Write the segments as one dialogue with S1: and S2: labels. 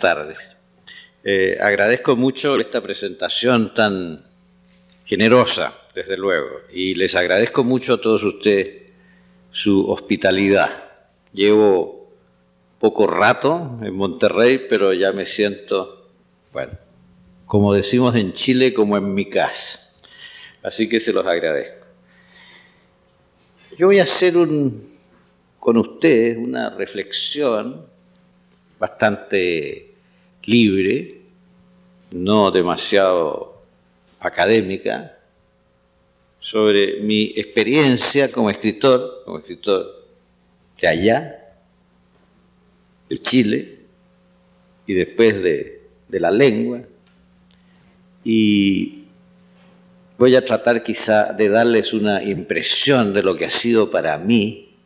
S1: tardes. Agradezco mucho esta presentación tan generosa, desde luego, y les agradezco mucho a todos ustedes su hospitalidad. Llevo poco rato en Monterrey, pero ya me siento, bueno, como decimos en Chile, como en mi casa. Así que se los agradezco. Yo voy a hacer con ustedes una reflexión bastante libre, no demasiado académica, sobre mi experiencia como escritor de allá, de Chile, y después de la lengua. Y voy a tratar quizá de darles una impresión de lo que ha sido para mí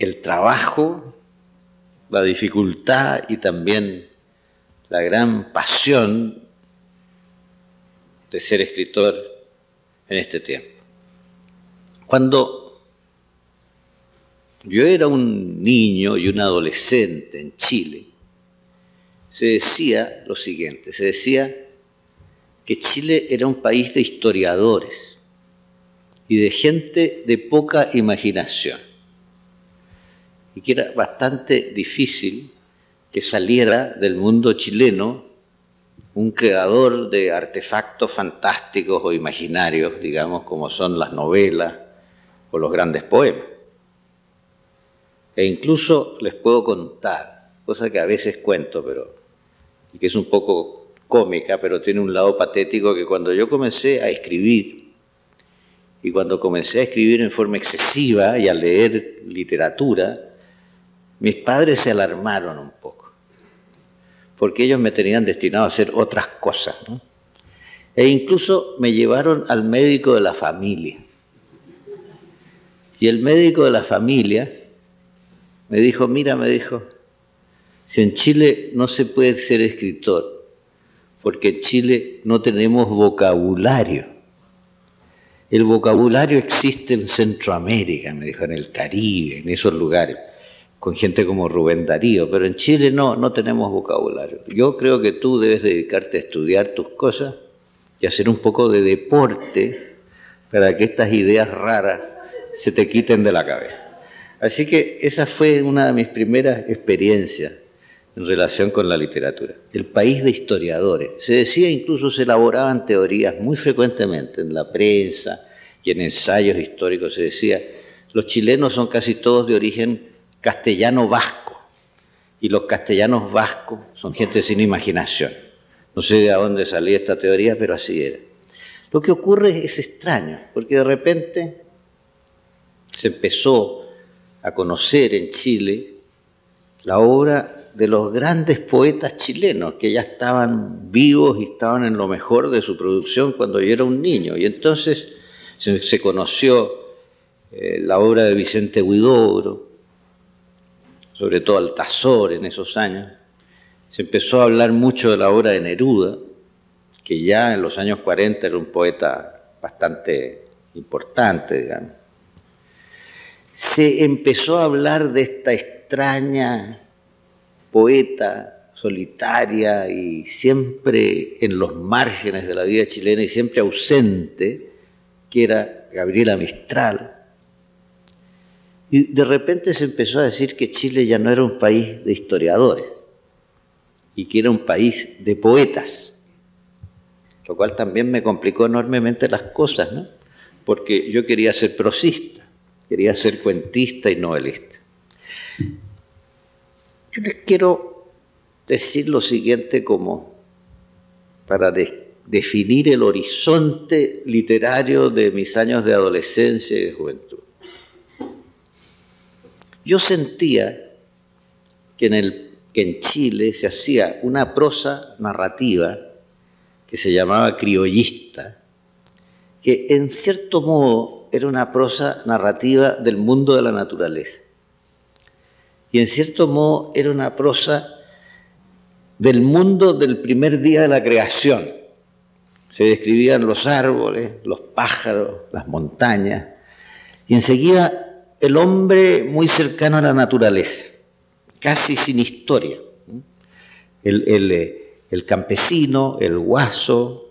S1: el trabajo, la dificultad y también la gran pasión de ser escritor en este tiempo. Cuando yo era un niño y un adolescente en Chile, se decía lo siguiente, se decía que Chile era un país de historiadores y de gente de poca imaginación, y que era bastante difícil que saliera del mundo chileno un creador de artefactos fantásticos o imaginarios, digamos, como son las novelas o los grandes poemas. E incluso les puedo contar, cosa que a veces cuento, y que es un poco cómica, pero tiene un lado patético, que cuando yo comencé a escribir, y cuando comencé a escribir en forma excesiva y a leer literatura, mis padres se alarmaron un poco, porque ellos me tenían destinado a hacer otras cosas, ¿no? E incluso me llevaron al médico de la familia. Y el médico de la familia me dijo, mira, si en Chile no se puede ser escritor, porque en Chile no tenemos vocabulario. El vocabulario existe en Centroamérica, me dijo, en el Caribe, en esos lugares, con gente como Rubén Darío, pero en Chile no tenemos vocabulario. Yo creo que tú debes dedicarte a estudiar tus cosas y hacer un poco de deporte para que estas ideas raras se te quiten de la cabeza. Así que esa fue una de mis primeras experiencias en relación con la literatura. El país de historiadores. Se decía, incluso se elaboraban teorías muy frecuentemente en la prensa y en ensayos históricos. Se decía, los chilenos son casi todos de origen castellano-vasco, y los castellanos vascos son gente sin imaginación. No sé de dónde salía esta teoría, pero así era. Lo que ocurre es extraño, porque de repente se empezó a conocer en Chile la obra de los grandes poetas chilenos, que ya estaban vivos y estaban en lo mejor de su producción cuando yo era un niño. Y entonces se conoció la obra de Vicente Huidobro, sobre todo Altazor en esos años. Se empezó a hablar mucho de la obra de Neruda, que ya en los años 40 era un poeta bastante importante, digamos. Se empezó a hablar de esta extraña poeta solitaria y siempre en los márgenes de la vida chilena y siempre ausente, que era Gabriela Mistral. Y de repente se empezó a decir que Chile ya no era un país de historiadores y que era un país de poetas, lo cual también me complicó enormemente las cosas, ¿no? Porque yo quería ser prosista, quería ser cuentista y novelista. Yo les quiero decir lo siguiente como para definir el horizonte literario de mis años de adolescencia y de juventud. Yo sentía que en Chile se hacía una prosa narrativa que se llamaba criollista, que en cierto modo era una prosa narrativa del mundo de la naturaleza. Y en cierto modo era una prosa del mundo del primer día de la creación. Se describían los árboles, los pájaros, las montañas, y enseguida el hombre muy cercano a la naturaleza, casi sin historia. el campesino, el guaso,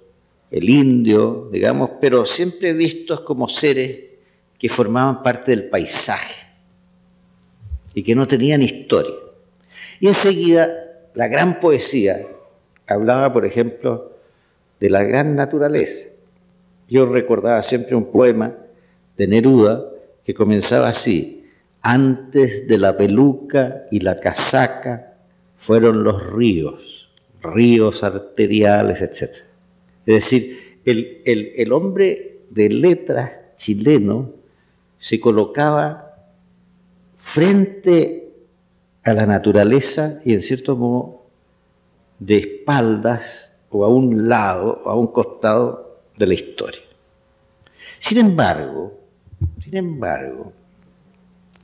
S1: el indio, digamos, pero siempre vistos como seres que formaban parte del paisaje y que no tenían historia. Y enseguida la gran poesía hablaba, por ejemplo, de la gran naturaleza. Yo recordaba siempre un poema de Neruda que comenzaba así: antes de la peluca y la casaca fueron los ríos, ríos arteriales, etc. Es decir, el hombre de letras chileno se colocaba frente a la naturaleza y en cierto modo de espaldas o a un lado o a un costado de la historia. Sin embargo,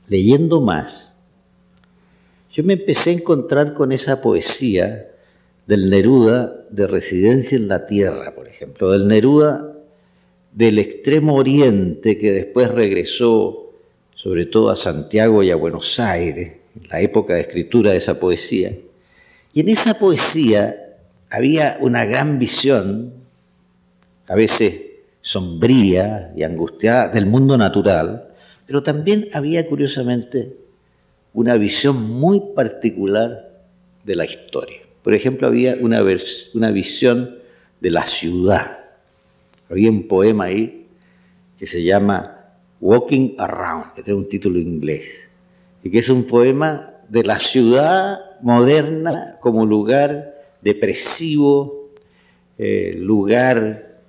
S1: leyendo más, yo me empecé a encontrar con esa poesía del Neruda de Residencia en la Tierra, por ejemplo, del Neruda del Extremo Oriente, que después regresó sobre todo a Santiago y a Buenos Aires, en la época de escritura de esa poesía. Y en esa poesía había una gran visión, a veces sombría y angustiada, del mundo natural, pero también había, curiosamente, una visión muy particular de la historia. Por ejemplo, había una visión de la ciudad. Había un poema ahí que se llama Walking Around, que tiene un título inglés, y que es un poema de la ciudad moderna como lugar depresivo, lugar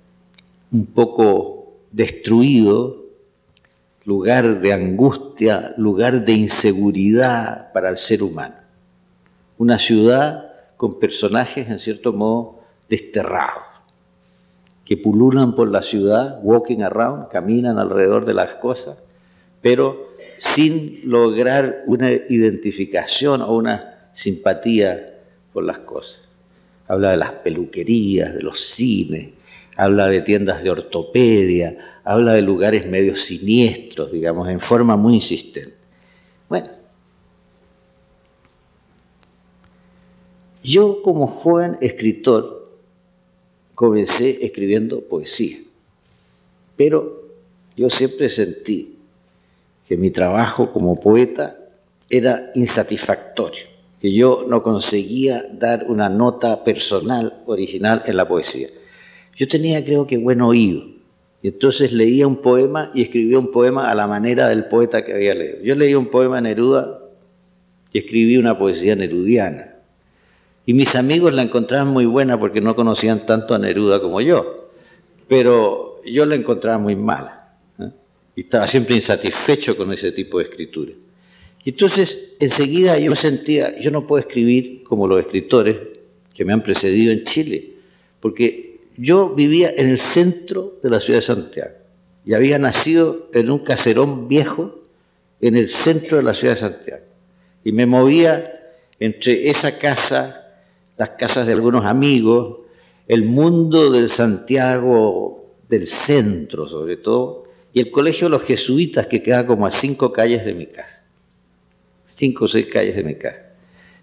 S1: un poco destruido, lugar de angustia, lugar de inseguridad para el ser humano. Una ciudad con personajes, en cierto modo, desterrados, que pululan por la ciudad, walking around, caminan alrededor de las cosas, pero sin lograr una identificación o una simpatía por las cosas. Habla de las peluquerías, de los cines, habla de tiendas de ortopedia, habla de lugares medio siniestros, digamos, en forma muy insistente. Bueno, yo como joven escritor comencé escribiendo poesía, pero yo siempre sentí que mi trabajo como poeta era insatisfactorio, que yo no conseguía dar una nota personal, original en la poesía. Yo tenía, creo que, buen oído, y entonces leía un poema y escribía un poema a la manera del poeta que había leído. Yo leía un poema de Neruda y escribí una poesía nerudiana. Y mis amigos la encontraban muy buena porque no conocían tanto a Neruda como yo, pero yo la encontraba muy mala, ¿eh? Y estaba siempre insatisfecho con ese tipo de escritura. Y entonces, enseguida yo sentía, yo no puedo escribir como los escritores que me han precedido en Chile, porque yo vivía en el centro de la ciudad de Santiago y había nacido en un caserón viejo en el centro de la ciudad de Santiago. Y me movía entre esa casa, las casas de algunos amigos, el mundo del Santiago del centro sobre todo, y el colegio de los jesuitas que queda como a 5 calles de mi casa, 5 o 6 calles de mi casa.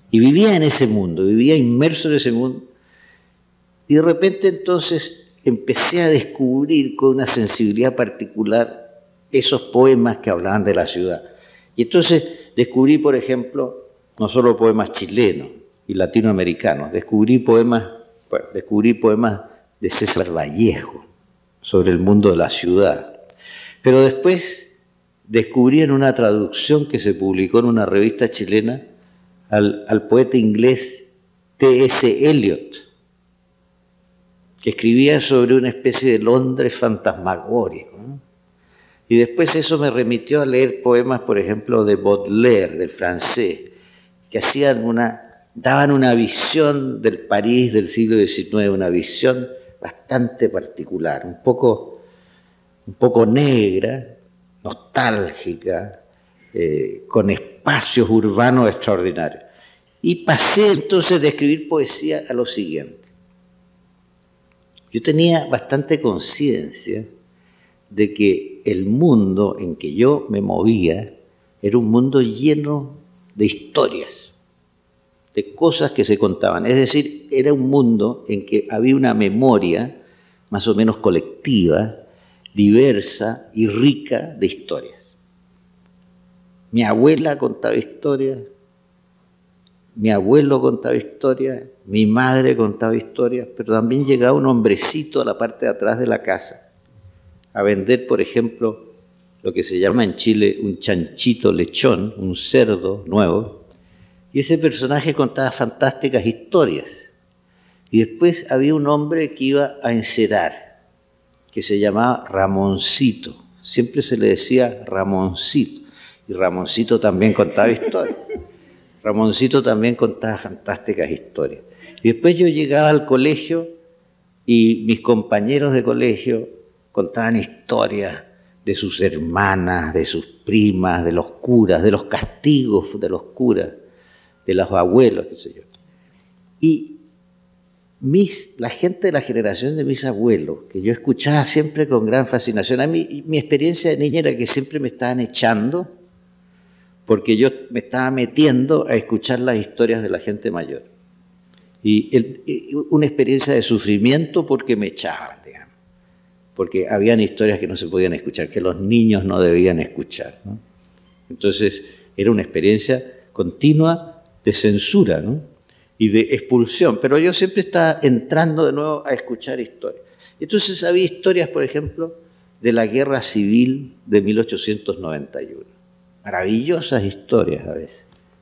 S1: Y vivía en ese mundo, vivía inmerso en ese mundo, y de repente entonces empecé a descubrir con una sensibilidad particular esos poemas que hablaban de la ciudad. Y entonces descubrí, por ejemplo, no solo poemas chilenos y latinoamericanos, descubrí poemas de César Vallejo sobre el mundo de la ciudad. Pero después descubrí en una traducción que se publicó en una revista chilena al poeta inglés T.S. Eliot, que escribía sobre una especie de Londres fantasmagórico, ¿no? Y después eso me remitió a leer poemas, por ejemplo, de Baudelaire, del francés, que daban una visión del París del siglo XIX, una visión bastante particular, un poco negra, nostálgica, con espacios urbanos extraordinarios. Y pasé entonces de escribir poesía a lo siguiente. Yo tenía bastante conciencia de que el mundo en que yo me movía era un mundo lleno de historias de cosas que se contaban. Es decir, era un mundo en que había una memoria más o menos colectiva, diversa y rica de historias. Mi abuela contaba historias, mi abuelo contaba historias, mi madre contaba historias, pero también llegaba un hombrecito a la parte de atrás de la casa a vender, por ejemplo, lo que se llama en Chile un chanchito lechón, un cerdo nuevo, y ese personaje contaba fantásticas historias. Y después había un hombre que iba a encerar, que se llamaba Ramoncito. Siempre se le decía Ramoncito, y Ramoncito también contaba historias. Ramoncito también contaba fantásticas historias. Y después yo llegaba al colegio y mis compañeros de colegio contaban historias de sus hermanas, de sus primas, de los curas, de los castigos de los curas, de los abuelos, qué sé yo. Y la gente de la generación de mis abuelos, que yo escuchaba siempre con gran fascinación, a mí mi experiencia de niña era que siempre me estaban echando porque yo me estaba metiendo a escuchar las historias de la gente mayor. Y una experiencia de sufrimiento porque me echaban, digamos. Porque habían historias que no se podían escuchar, que los niños no debían escuchar, ¿no? Entonces era una experiencia continua de censura, ¿no? Y de expulsión. Pero yo siempre estaba entrando de nuevo a escuchar historias. Entonces había historias, por ejemplo, de la Guerra Civil de 1891. Maravillosas historias a veces,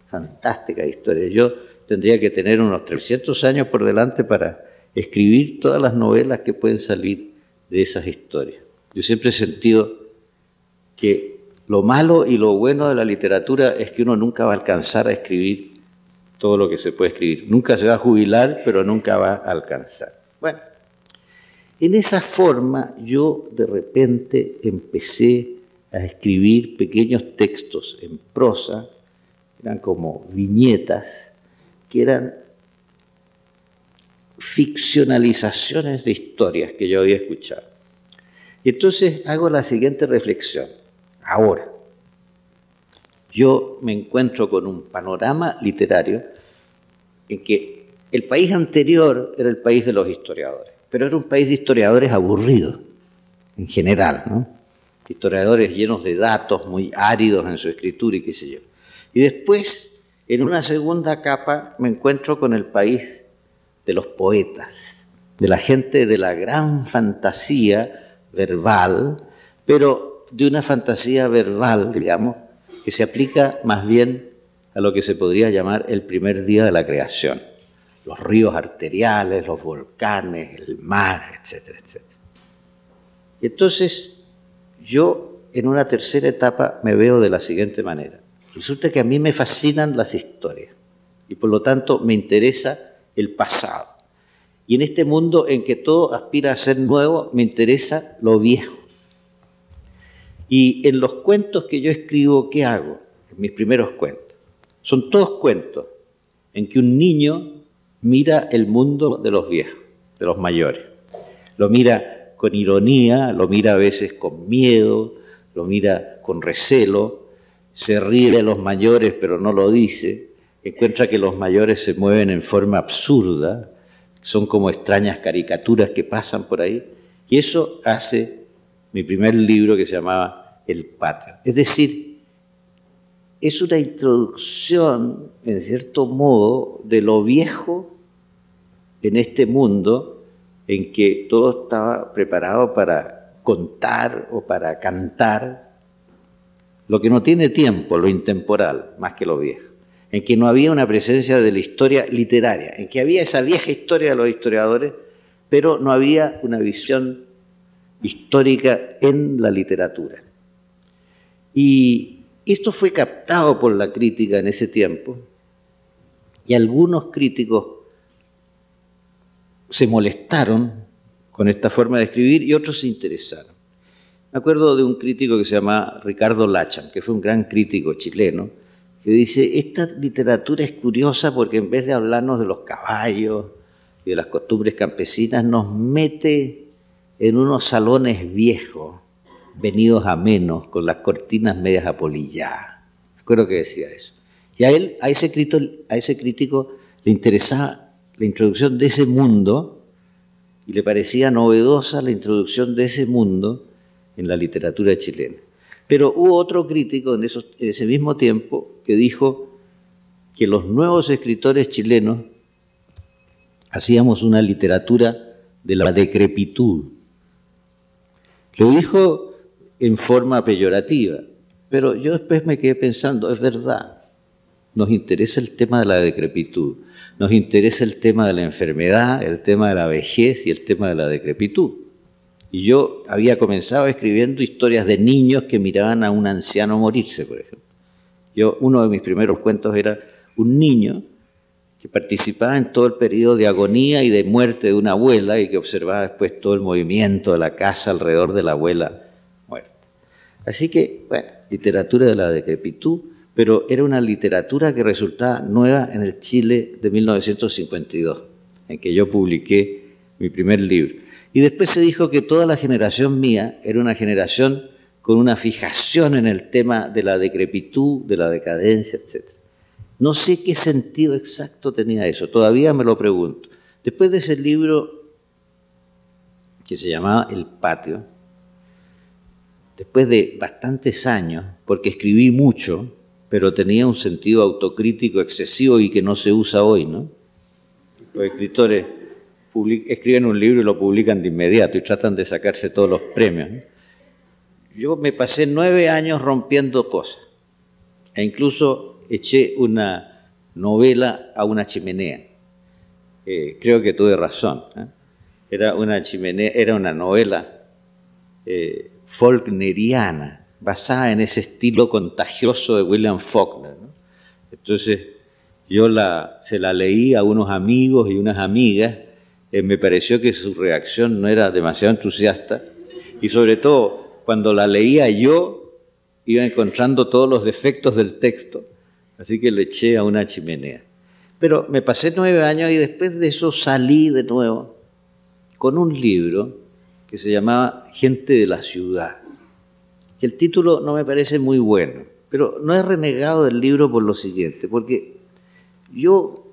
S1: fantásticas historias. Yo tendría que tener unos 300 años por delante para escribir todas las novelas que pueden salir de esas historias. Yo siempre he sentido que lo malo y lo bueno de la literatura es que uno nunca va a alcanzar a escribir todo lo que se puede escribir. Nunca se va a jubilar, pero nunca va a alcanzar. Bueno, en esa forma yo de repente empecé a escribir pequeños textos en prosa, eran como viñetas, que eran ficcionalizaciones de historias que yo había escuchado. Y entonces hago la siguiente reflexión. Ahora, yo me encuentro con un panorama literario en que el país anterior era el país de los historiadores, pero era un país de historiadores aburridos, en general, ¿no? Historiadores llenos de datos, muy áridos en su escritura y qué sé yo. Y después, en una segunda capa, me encuentro con el país de los poetas, de la gente de la gran fantasía verbal, pero de una fantasía verbal, digamos, que se aplica más bien a lo que se podría llamar el primer día de la creación. Los ríos arteriales, los volcanes, el mar, etcétera, etcétera. Y entonces, yo en una tercera etapa me veo de la siguiente manera. Resulta que a mí me fascinan las historias y por lo tanto me interesa el pasado. Y en este mundo en que todo aspira a ser nuevo, me interesa lo viejo. Y en los cuentos que yo escribo, ¿qué hago? En mis primeros cuentos. Son todos cuentos en que un niño mira el mundo de los viejos, de los mayores. Lo mira con ironía, lo mira a veces con miedo, lo mira con recelo, se ríe de los mayores pero no lo dice, encuentra que los mayores se mueven en forma absurda, son como extrañas caricaturas que pasan por ahí, y eso hace mi primer libro que se llamaba El Patio. Es decir, es una introducción, en cierto modo, de lo viejo en este mundo en que todo estaba preparado para contar o para cantar lo que no tiene tiempo, lo intemporal, más que lo viejo, en que no había una presencia de la historia literaria, en que había esa vieja historia de los historiadores, pero no había una visión histórica en la literatura. Y esto fue captado por la crítica en ese tiempo, y algunos críticos se molestaron con esta forma de escribir y otros se interesaron. Me acuerdo de un crítico que se llama Ricardo Lachan, que fue un gran crítico chileno, que dice, esta literatura es curiosa porque en vez de hablarnos de los caballos y de las costumbres campesinas, nos mete en unos salones viejos, venidos a menos, con las cortinas medias apolilladas. Me acuerdo que decía eso. Y a ese crítico le interesaba la introducción de ese mundo y le parecía novedosa la introducción de ese mundo en la literatura chilena. Pero hubo otro crítico en ese mismo tiempo que dijo que los nuevos escritores chilenos hacíamos una literatura de la decrepitud. Lo dijo en forma peyorativa, pero yo después me quedé pensando, es verdad, nos interesa el tema de la decrepitud, nos interesa el tema de la enfermedad, el tema de la vejez y el tema de la decrepitud. Y yo había comenzado escribiendo historias de niños que miraban a un anciano morirse, por ejemplo. Uno de mis primeros cuentos era un niño que participaba en todo el periodo de agonía y de muerte de una abuela y que observaba después todo el movimiento de la casa alrededor de la abuela muerta. Así que, bueno, literatura de la decrepitud, pero era una literatura que resultaba nueva en el Chile de 1952, en que yo publiqué mi primer libro. Y después se dijo que toda la generación mía era una generación con una fijación en el tema de la decrepitud, de la decadencia, etc. No sé qué sentido exacto tenía eso, todavía me lo pregunto. Después de ese libro que se llamaba El Patio, después de bastantes años, porque escribí mucho, pero tenía un sentido autocrítico excesivo y que no se usa hoy, ¿no? Los escritores escriben un libro y lo publican de inmediato y tratan de sacarse todos los premios, ¿no? Yo me pasé 9 años rompiendo cosas e incluso eché una novela a una chimenea. Creo que tuve razón, ¿eh? Era una novela faulkneriana, basada en ese estilo contagioso de William Faulkner, ¿no? Entonces yo se la leí a unos amigos y unas amigas, me pareció que su reacción no era demasiado entusiasta y sobre todo cuando la leía yo iba encontrando todos los defectos del texto, así que le eché a una chimenea. Pero me pasé 9 años y después de eso salí de nuevo con un libro que se llamaba Gente de la Ciudad. El título no me parece muy bueno, pero no he renegado del libro por lo siguiente, porque yo,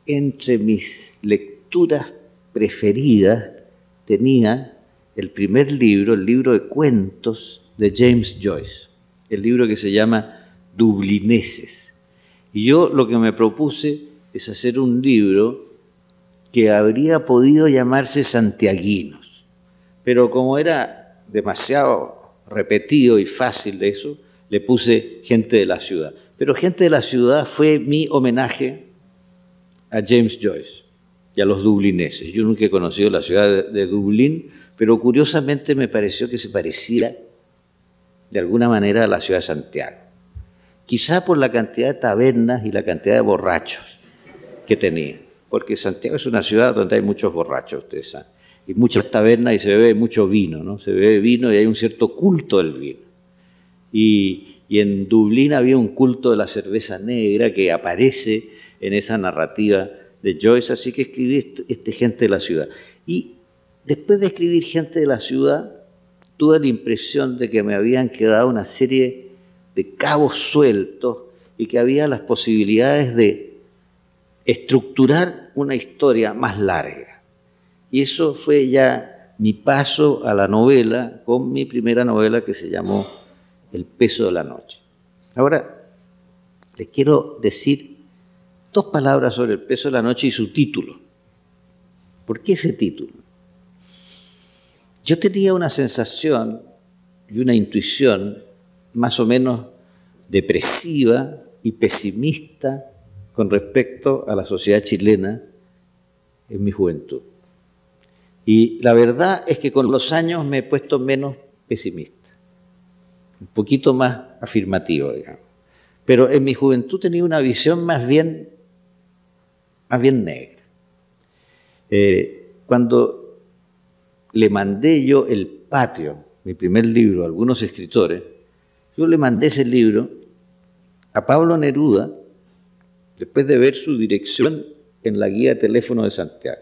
S1: entre mis lecturas preferidas, tenía el primer libro, el libro de cuentos de James Joyce, el libro que se llama Dublineses. Y yo lo que me propuse es hacer un libro que habría podido llamarse Santiaguinos, pero como era demasiado repetido y fácil de eso, le puse Gente de la Ciudad. Pero Gente de la Ciudad fue mi homenaje a James Joyce y a los dublineses. Yo nunca he conocido la ciudad de Dublín, pero curiosamente me pareció que se pareciera de alguna manera a la ciudad de Santiago. Quizá por la cantidad de tabernas y la cantidad de borrachos que tenía, porque Santiago es una ciudad donde hay muchos borrachos, ustedes saben, y muchas tabernas y se bebe mucho vino, ¿no? Se bebe vino y hay un cierto culto del vino. Y en Dublín había un culto de la cerveza negra que aparece en esa narrativa de Joyce, así que escribí Gente de la Ciudad. Y después de escribir Gente de la Ciudad, tuve la impresión de que me habían quedado una serie de cabos sueltos y que había las posibilidades de estructurar una historia más larga. Y eso fue ya mi paso a la novela, con mi primera novela que se llamó El peso de la noche. Ahora, les quiero decir 2 palabras sobre El peso de la noche y su título. ¿Por qué ese título? Yo tenía una sensación y una intuición más o menos depresiva y pesimista con respecto a la sociedad chilena en mi juventud. Y la verdad es que con los años me he puesto menos pesimista, un poquito más afirmativo, digamos. Pero en mi juventud tenía una visión más bien negra. Cuando le mandé yo El Patio, mi primer libro, a algunos escritores, yo le mandé ese libro a Pablo Neruda después de ver su dirección en la guía de teléfono de Santiago.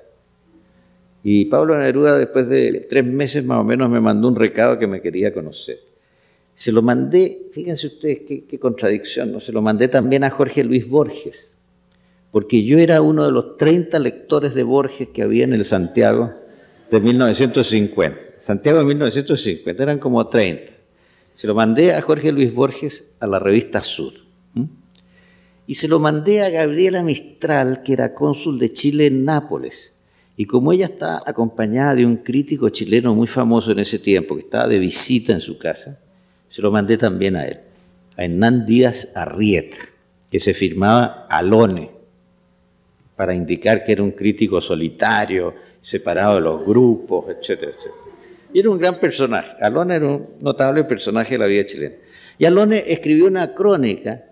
S1: Y Pablo Neruda, después de 3 meses más o menos, me mandó un recado que me quería conocer. Se lo mandé, fíjense ustedes qué contradicción, ¿no? Se lo mandé también a Jorge Luis Borges, porque yo era uno de los 30 lectores de Borges que había en el Santiago de 1950. Santiago de 1950, eran como 30. Se lo mandé a Jorge Luis Borges a la revista Sur. Y se lo mandé a Gabriela Mistral, que era cónsul de Chile en Nápoles. Y como ella está acompañada de un crítico chileno muy famoso en ese tiempo, que estaba de visita en su casa, se lo mandé también a él, a Hernán Díaz Arrieta, que se firmaba Alone, para indicar que era un crítico solitario, separado de los grupos, etcétera, etcétera. Y era un gran personaje. Alone era un notable personaje de la vida chilena. Y Alone escribió una crónica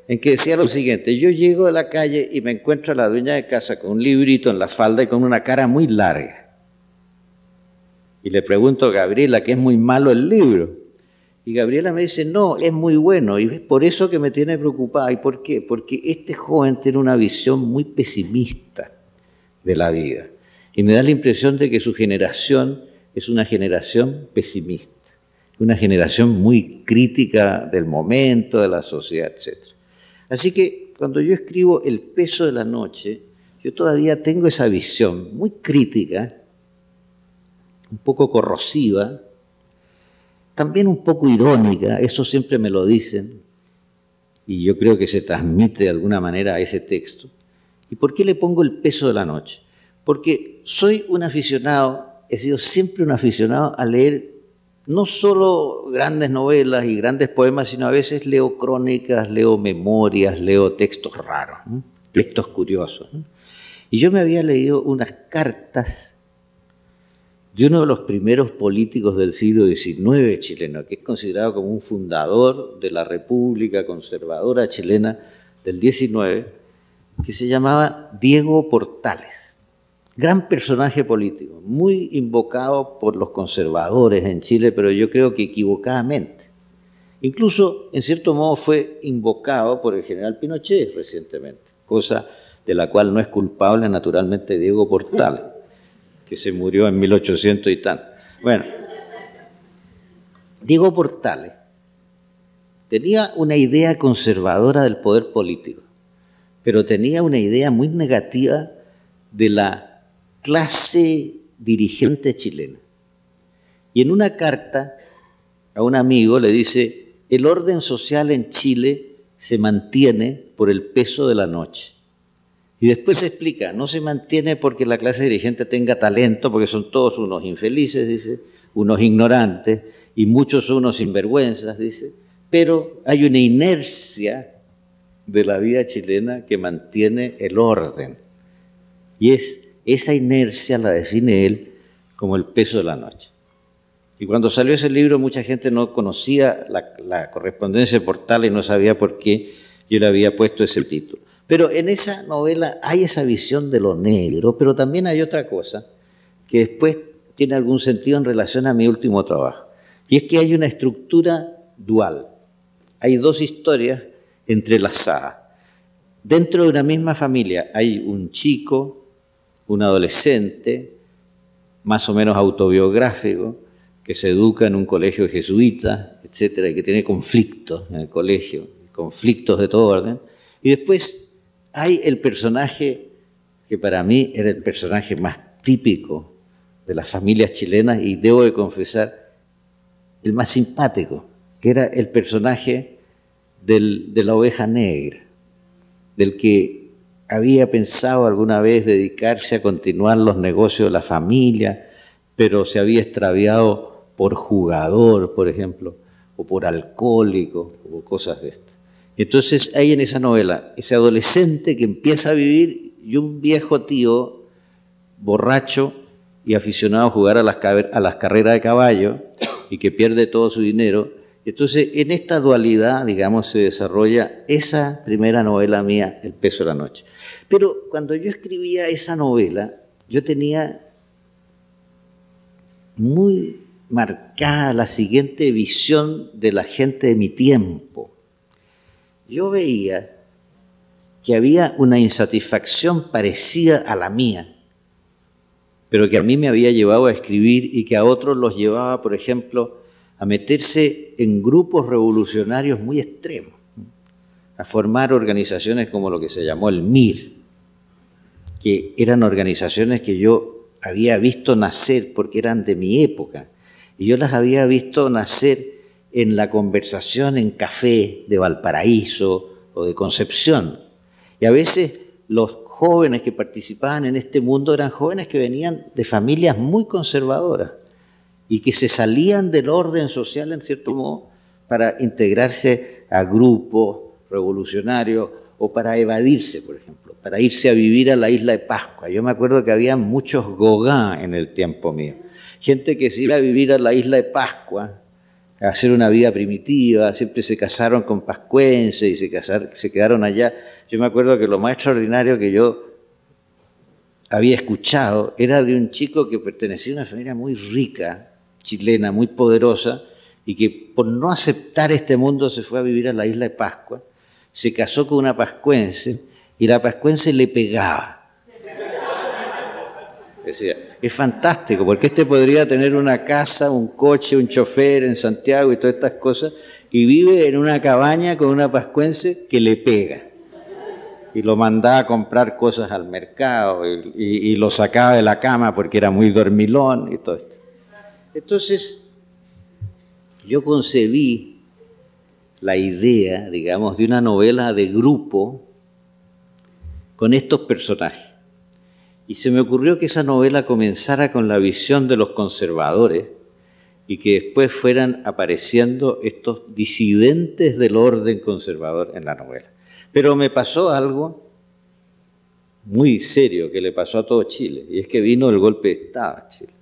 S1: en que decía lo siguiente: yo llego de la calle y me encuentro a la dueña de casa con un librito en la falda y con una cara muy larga. Y le pregunto a Gabriela que es muy malo el libro. Y Gabriela me dice, no, es muy bueno, y es por eso que me tiene preocupada. ¿Y por qué? Porque este joven tiene una visión muy pesimista de la vida. Y me da la impresión de que su generación es una generación pesimista, una generación muy crítica del momento, de la sociedad, etc. Así que cuando yo escribo El peso de la noche, yo todavía tengo esa visión muy crítica, un poco corrosiva, también un poco irónica, eso siempre me lo dicen, y yo creo que se transmite de alguna manera a ese texto. ¿Y por qué le pongo El peso de la noche? Porque soy un aficionado, he sido siempre un aficionado a leer no solo grandes novelas y grandes poemas, sino a veces leo crónicas, leo memorias, leo textos raros, ¿no? Textos curiosos, ¿no? Y yo me había leído unas cartas de uno de los primeros políticos del siglo XIX chileno, que es considerado como un fundador de la República Conservadora Chilena del XIX, que se llamaba Diego Portales. Gran personaje político, muy invocado por los conservadores en Chile, pero yo creo que equivocadamente. Incluso, en cierto modo, fue invocado por el general Pinochet recientemente, cosa de la cual no es culpable, naturalmente, Diego Portales, que se murió en 1800 y tanto. Bueno, Diego Portales tenía una idea conservadora del poder político, pero tenía una idea muy negativa de la clase dirigente chilena. Y en una carta a un amigo le dice, el orden social en Chile se mantiene por el peso de la noche. Y después se explica, no se mantiene porque la clase dirigente tenga talento, porque son todos unos infelices, dice, unos ignorantes, y muchos son unos sinvergüenzas, dice, pero hay una inercia de la vida chilena que mantiene el orden. Y esa inercia la define él como el peso de la noche. Y cuando salió ese libro, mucha gente no conocía la correspondencia de Portales y no sabía por qué yo le había puesto ese título. Pero en esa novela hay esa visión de lo negro, pero también hay otra cosa que después tiene algún sentido en relación a mi último trabajo. Y es que hay una estructura dual. Hay dos historias entrelazadas. Dentro de una misma familia hay un chico, un adolescente, más o menos autobiográfico, que se educa en un colegio jesuita, etcétera, y que tiene conflictos en el colegio, conflictos de todo orden. Y después hay el personaje que para mí era el personaje más típico de las familias chilenas y debo de confesar, el más simpático, que era el personaje de la oveja negra, del que había pensado alguna vez dedicarse a continuar los negocios de la familia, pero se había extraviado por jugador, por ejemplo, o por alcohólico, o cosas de estas. Entonces hay en esa novela ese adolescente que empieza a vivir y un viejo tío borracho y aficionado a jugar a las carreras de caballo y que pierde todo su dinero. Entonces en esta dualidad, digamos, se desarrolla esa primera novela mía, El peso de la noche. Pero cuando yo escribía esa novela, yo tenía muy marcada la siguiente visión de la gente de mi tiempo. Yo veía que había una insatisfacción parecida a la mía, pero que a mí me había llevado a escribir y que a otros los llevaba, por ejemplo, a meterse en grupos revolucionarios muy extremos, a formar organizaciones como lo que se llamó el MIR, que eran organizaciones que yo había visto nacer porque eran de mi época, y yo las había visto nacer en la conversación en café de Valparaíso o de Concepción. Y a veces los jóvenes que participaban en este mundo eran jóvenes que venían de familias muy conservadoras y que se salían del orden social, en cierto modo, para integrarse a grupos revolucionarios o para evadirse, por ejemplo, para irse a vivir a la isla de Pascua. Yo me acuerdo que había muchos Gauguin en el tiempo mío. Gente que se iba a vivir a la isla de Pascua, a hacer una vida primitiva, siempre se casaron con pascuenses y se quedaron allá. Yo me acuerdo que lo más extraordinario que yo había escuchado era de un chico que pertenecía a una familia muy rica, chilena, muy poderosa, y que por no aceptar este mundo se fue a vivir a la isla de Pascua, se casó con una pascuense y la pascuense le pegaba. Decía, es fantástico, porque este podría tener una casa, un coche, un chofer en Santiago y todas estas cosas, y vive en una cabaña con una pascuense que le pega. Y lo mandaba a comprar cosas al mercado y lo sacaba de la cama porque era muy dormilón y todo esto. Entonces, yo concebí la idea, digamos, de una novela de grupo con estos personajes. Y se me ocurrió que esa novela comenzara con la visión de los conservadores y que después fueran apareciendo estos disidentes del orden conservador en la novela. Pero me pasó algo muy serio que le pasó a todo Chile, y es que vino el golpe de Estado a Chile.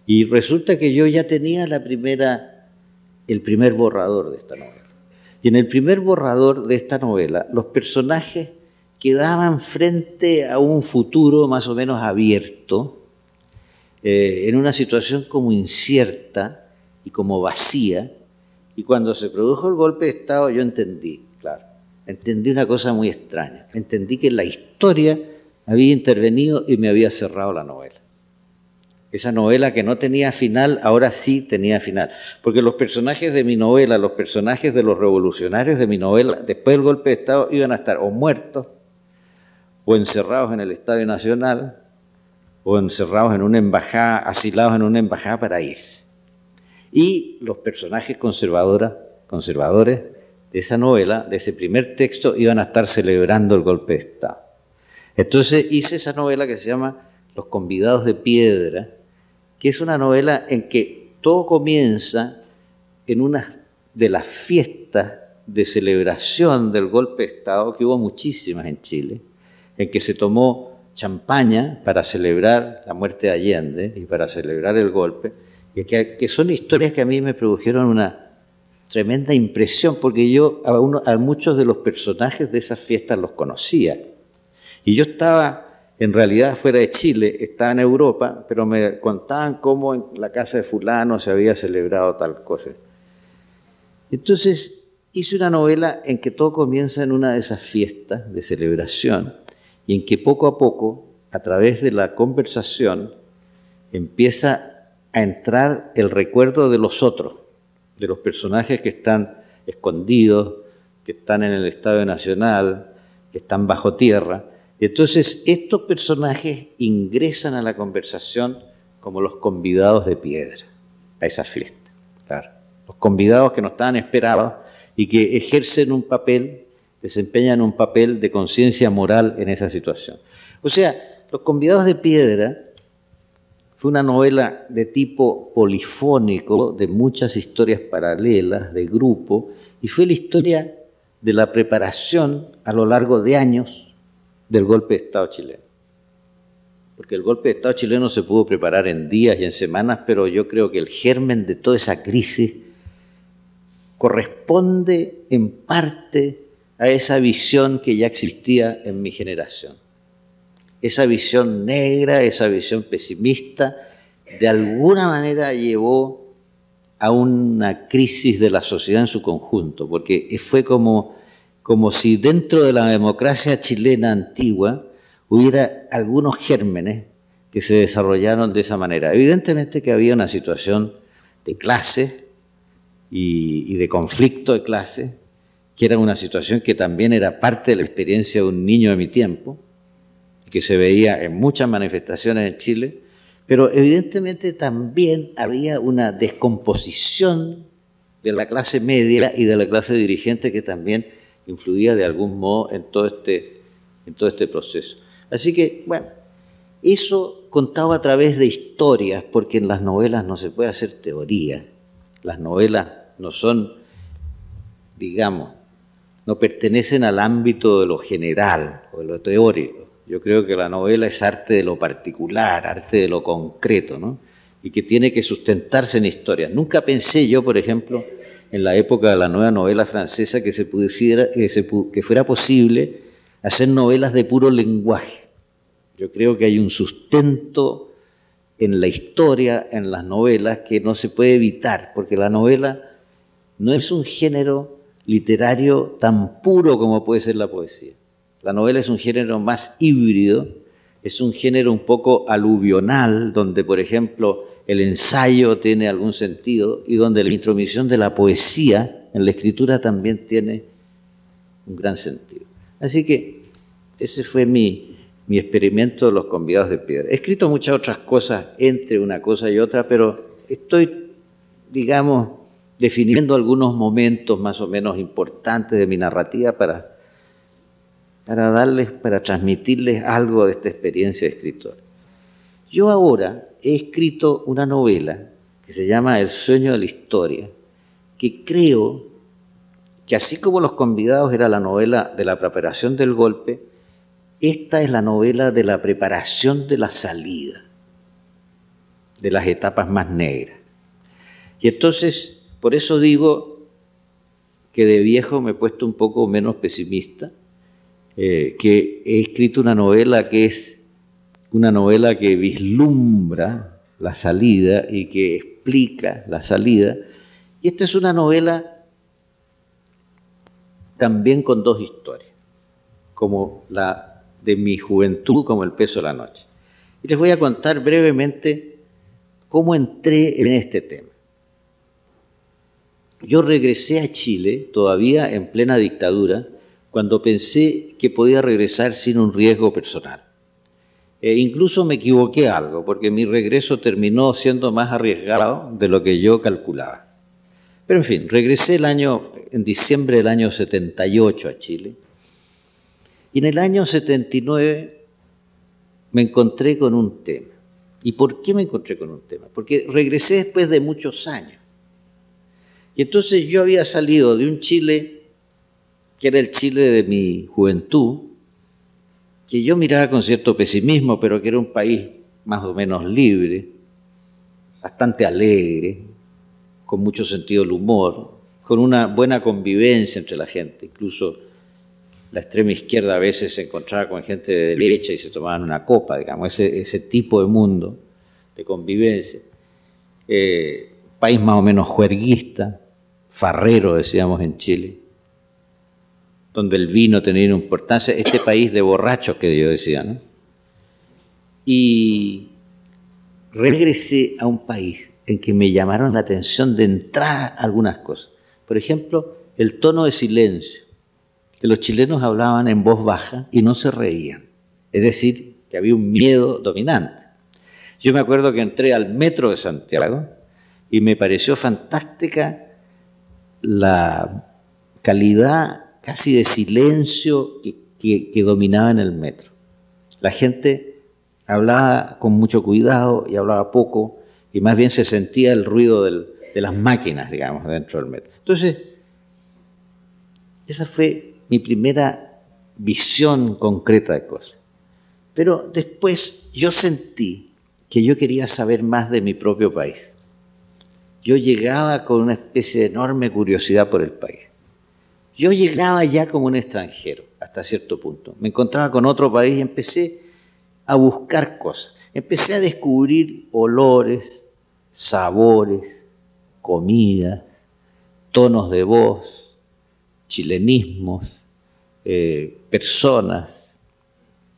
S1: Y resulta que yo ya tenía el primer borrador de esta novela. Y en el primer borrador de esta novela, los personajes quedaban frente a un futuro más o menos abierto, en una situación como incierta y como vacía. Y cuando se produjo el golpe de Estado yo entendí, claro, entendí una cosa muy extraña. Entendí que la historia había intervenido y me había cerrado la novela. Esa novela que no tenía final, ahora sí tenía final. Porque los personajes de mi novela, los personajes de los revolucionarios de mi novela, después del golpe de Estado, iban a estar o muertos, o encerrados en el Estadio Nacional, o encerrados en una embajada, asilados en una embajada para irse. Y los personajes conservadores de esa novela, de ese primer texto, iban a estar celebrando el golpe de Estado. Entonces hice esa novela que se llama Los convidados de piedra, que es una novela en que todo comienza en una de las fiestas de celebración del golpe de Estado, que hubo muchísimas en Chile, en que se tomó champaña para celebrar la muerte de Allende y para celebrar el golpe, y que son historias que a mí me produjeron una tremenda impresión, porque yo a muchos de los personajes de esas fiestas los conocía. Y yo estaba, en realidad, fuera de Chile, estaba en Europa, pero me contaban cómo en la casa de fulano se había celebrado tal cosa. Entonces, hice una novela en que todo comienza en una de esas fiestas de celebración y en que poco a poco, a través de la conversación, empieza a entrar el recuerdo de los otros, de los personajes que están escondidos, que están en el Estadio Nacional, que están bajo tierra. Entonces, estos personajes ingresan a la conversación como los convidados de piedra a esa fiesta. Claro. Los convidados que no estaban esperados y que ejercen un papel, desempeñan un papel de conciencia moral en esa situación. O sea, Los convidados de piedra fue una novela de tipo polifónico, de muchas historias paralelas, de grupo, y fue la historia de la preparación a lo largo de años del golpe de Estado chileno. Porque el golpe de Estado chileno se pudo preparar en días y en semanas, pero yo creo que el germen de toda esa crisis corresponde en parte a esa visión que ya existía en mi generación. Esa visión negra, esa visión pesimista, de alguna manera llevó a una crisis de la sociedad en su conjunto, porque fue como si dentro de la democracia chilena antigua hubiera algunos gérmenes que se desarrollaron de esa manera. Evidentemente que había una situación de clase y de conflicto de clase que era una situación que también era parte de la experiencia de un niño de mi tiempo, que se veía en muchas manifestaciones en Chile, pero evidentemente también había una descomposición de la clase media y de la clase dirigente que también influía de algún modo en todo este proceso. Así que, bueno, eso contado a través de historias, porque en las novelas no se puede hacer teoría. Las novelas no son, digamos, no pertenecen al ámbito de lo general o de lo teórico. Yo creo que la novela es arte de lo particular, arte de lo concreto, ¿no? Y que tiene que sustentarse en historias. Nunca pensé yo, por ejemplo, en la época de la nueva novela francesa, que que fuera posible hacer novelas de puro lenguaje. Yo creo que hay un sustento en la historia, en las novelas, que no se puede evitar, porque la novela no es un género literario tan puro como puede ser la poesía. La novela es un género más híbrido, es un género un poco aluvional, donde, por ejemplo, el ensayo tiene algún sentido y donde la intromisión de la poesía en la escritura también tiene un gran sentido. Así que ese fue mi experimento de los convidados de piedra. He escrito muchas otras cosas entre una cosa y otra, pero estoy, digamos, definiendo algunos momentos más o menos importantes de mi narrativa para transmitirles algo de esta experiencia de escritor. Yo ahora he escrito una novela que se llama El sueño de la historia, que creo que así como Los convidados era la novela de la preparación del golpe, esta es la novela de la preparación de la salida, de las etapas más negras. Y entonces, por eso digo que de viejo me he puesto un poco menos pesimista, que he escrito una novela que es una novela que vislumbra la salida y que explica la salida. Y esta es una novela también con dos historias, como la de mi juventud, como El peso de la noche. Y les voy a contar brevemente cómo entré en este tema. Yo regresé a Chile, todavía en plena dictadura, cuando pensé que podía regresar sin un riesgo personal. Incluso me equivoqué algo, porque mi regreso terminó siendo más arriesgado de lo que yo calculaba. Pero en fin, regresé en diciembre del año 78 a Chile, y en el año 79 me encontré con un tema. ¿Y por qué me encontré con un tema? Porque regresé después de muchos años. Y entonces yo había salido de un Chile que era el Chile de mi juventud, que yo miraba con cierto pesimismo, pero que era un país más o menos libre, bastante alegre, con mucho sentido del humor, con una buena convivencia entre la gente. Incluso la extrema izquierda a veces se encontraba con gente de derecha y se tomaban una copa, digamos, ese tipo de mundo de convivencia. País más o menos juerguista, farrero, decíamos en Chile, donde el vino tenía una importancia, este país de borrachos que yo decía, ¿no? Y regresé a un país en que me llamaron la atención de entrada algunas cosas. Por ejemplo, el tono de silencio, que los chilenos hablaban en voz baja y no se reían. Es decir, que había un miedo dominante. Yo me acuerdo que entré al metro de Santiago y me pareció fantástica la calidad casi de silencio que dominaba en el metro. La gente hablaba con mucho cuidado y hablaba poco, y más bien se sentía el ruido de las máquinas, digamos, dentro del metro. Entonces, esa fue mi primera visión concreta de cosas. Pero después yo sentí que yo quería saber más de mi propio país. Yo llegaba con una especie de enorme curiosidad por el país. Yo llegaba ya como un extranjero, hasta cierto punto. Me encontraba con otro país y empecé a buscar cosas. Empecé a descubrir olores, sabores, comidas, tonos de voz, chilenismos, personas,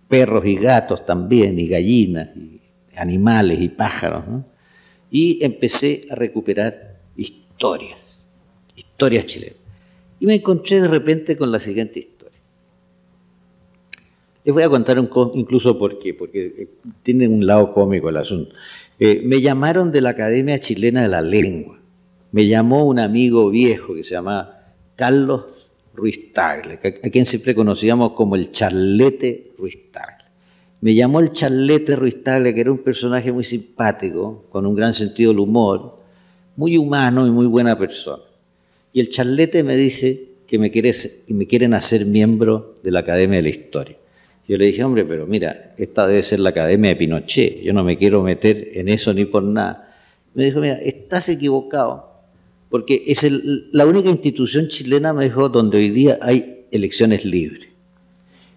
S1: perros y gatos también, y gallinas, y animales y pájaros, ¿no? Y empecé a recuperar historias chilenas. Y me encontré de repente con la siguiente historia. Les voy a contar incluso por qué, porque tiene un lado cómico el asunto. Me llamaron de la Academia Chilena de la Lengua. Me llamó un amigo viejo que se llamaba Carlos Ruiz Tagle, a quien siempre conocíamos como el Charlete Ruiz Tagle. Me llamó el Charlete Ruiz Tagle, que era un personaje muy simpático, con un gran sentido del humor, muy humano y muy buena persona. Y el Charlete me dice que me quieren hacer miembro de la Academia de la Historia. Yo le dije, hombre, pero mira, esta debe ser la Academia de Pinochet, yo no me quiero meter en eso ni por nada. Me dijo, mira, estás equivocado, porque es la única institución chilena, me dijo, donde hoy día hay elecciones libres.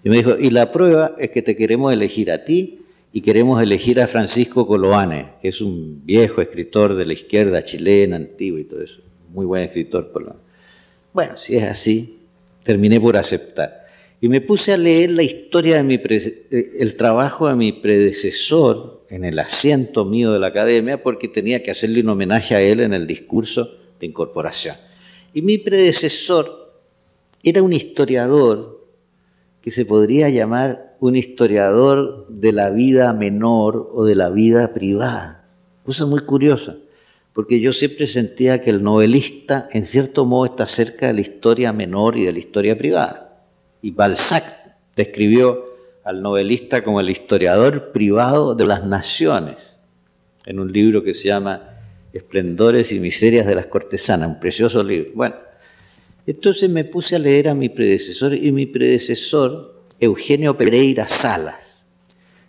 S1: Y me dijo, y la prueba es que te queremos elegir a ti y queremos elegir a Francisco Coloane, que es un viejo escritor de la izquierda chilena, antiguo y todo eso, muy buen escritor. Bueno, si es así, terminé por aceptar. Y me puse a leer la historia de el trabajo de mi predecesor en el asiento mío de la academia, porque tenía que hacerle un homenaje a él en el discurso de incorporación. Y mi predecesor era un historiador que se podría llamar un historiador de la vida menor o de la vida privada. Cosa muy curiosa, porque yo siempre sentía que el novelista, en cierto modo, está cerca de la historia menor y de la historia privada. Y Balzac describió al novelista como el historiador privado de las naciones, en un libro que se llama Esplendores y miserias de las cortesanas, un precioso libro. Bueno, entonces me puse a leer a mi predecesor, y mi predecesor, Eugenio Pereira Salas,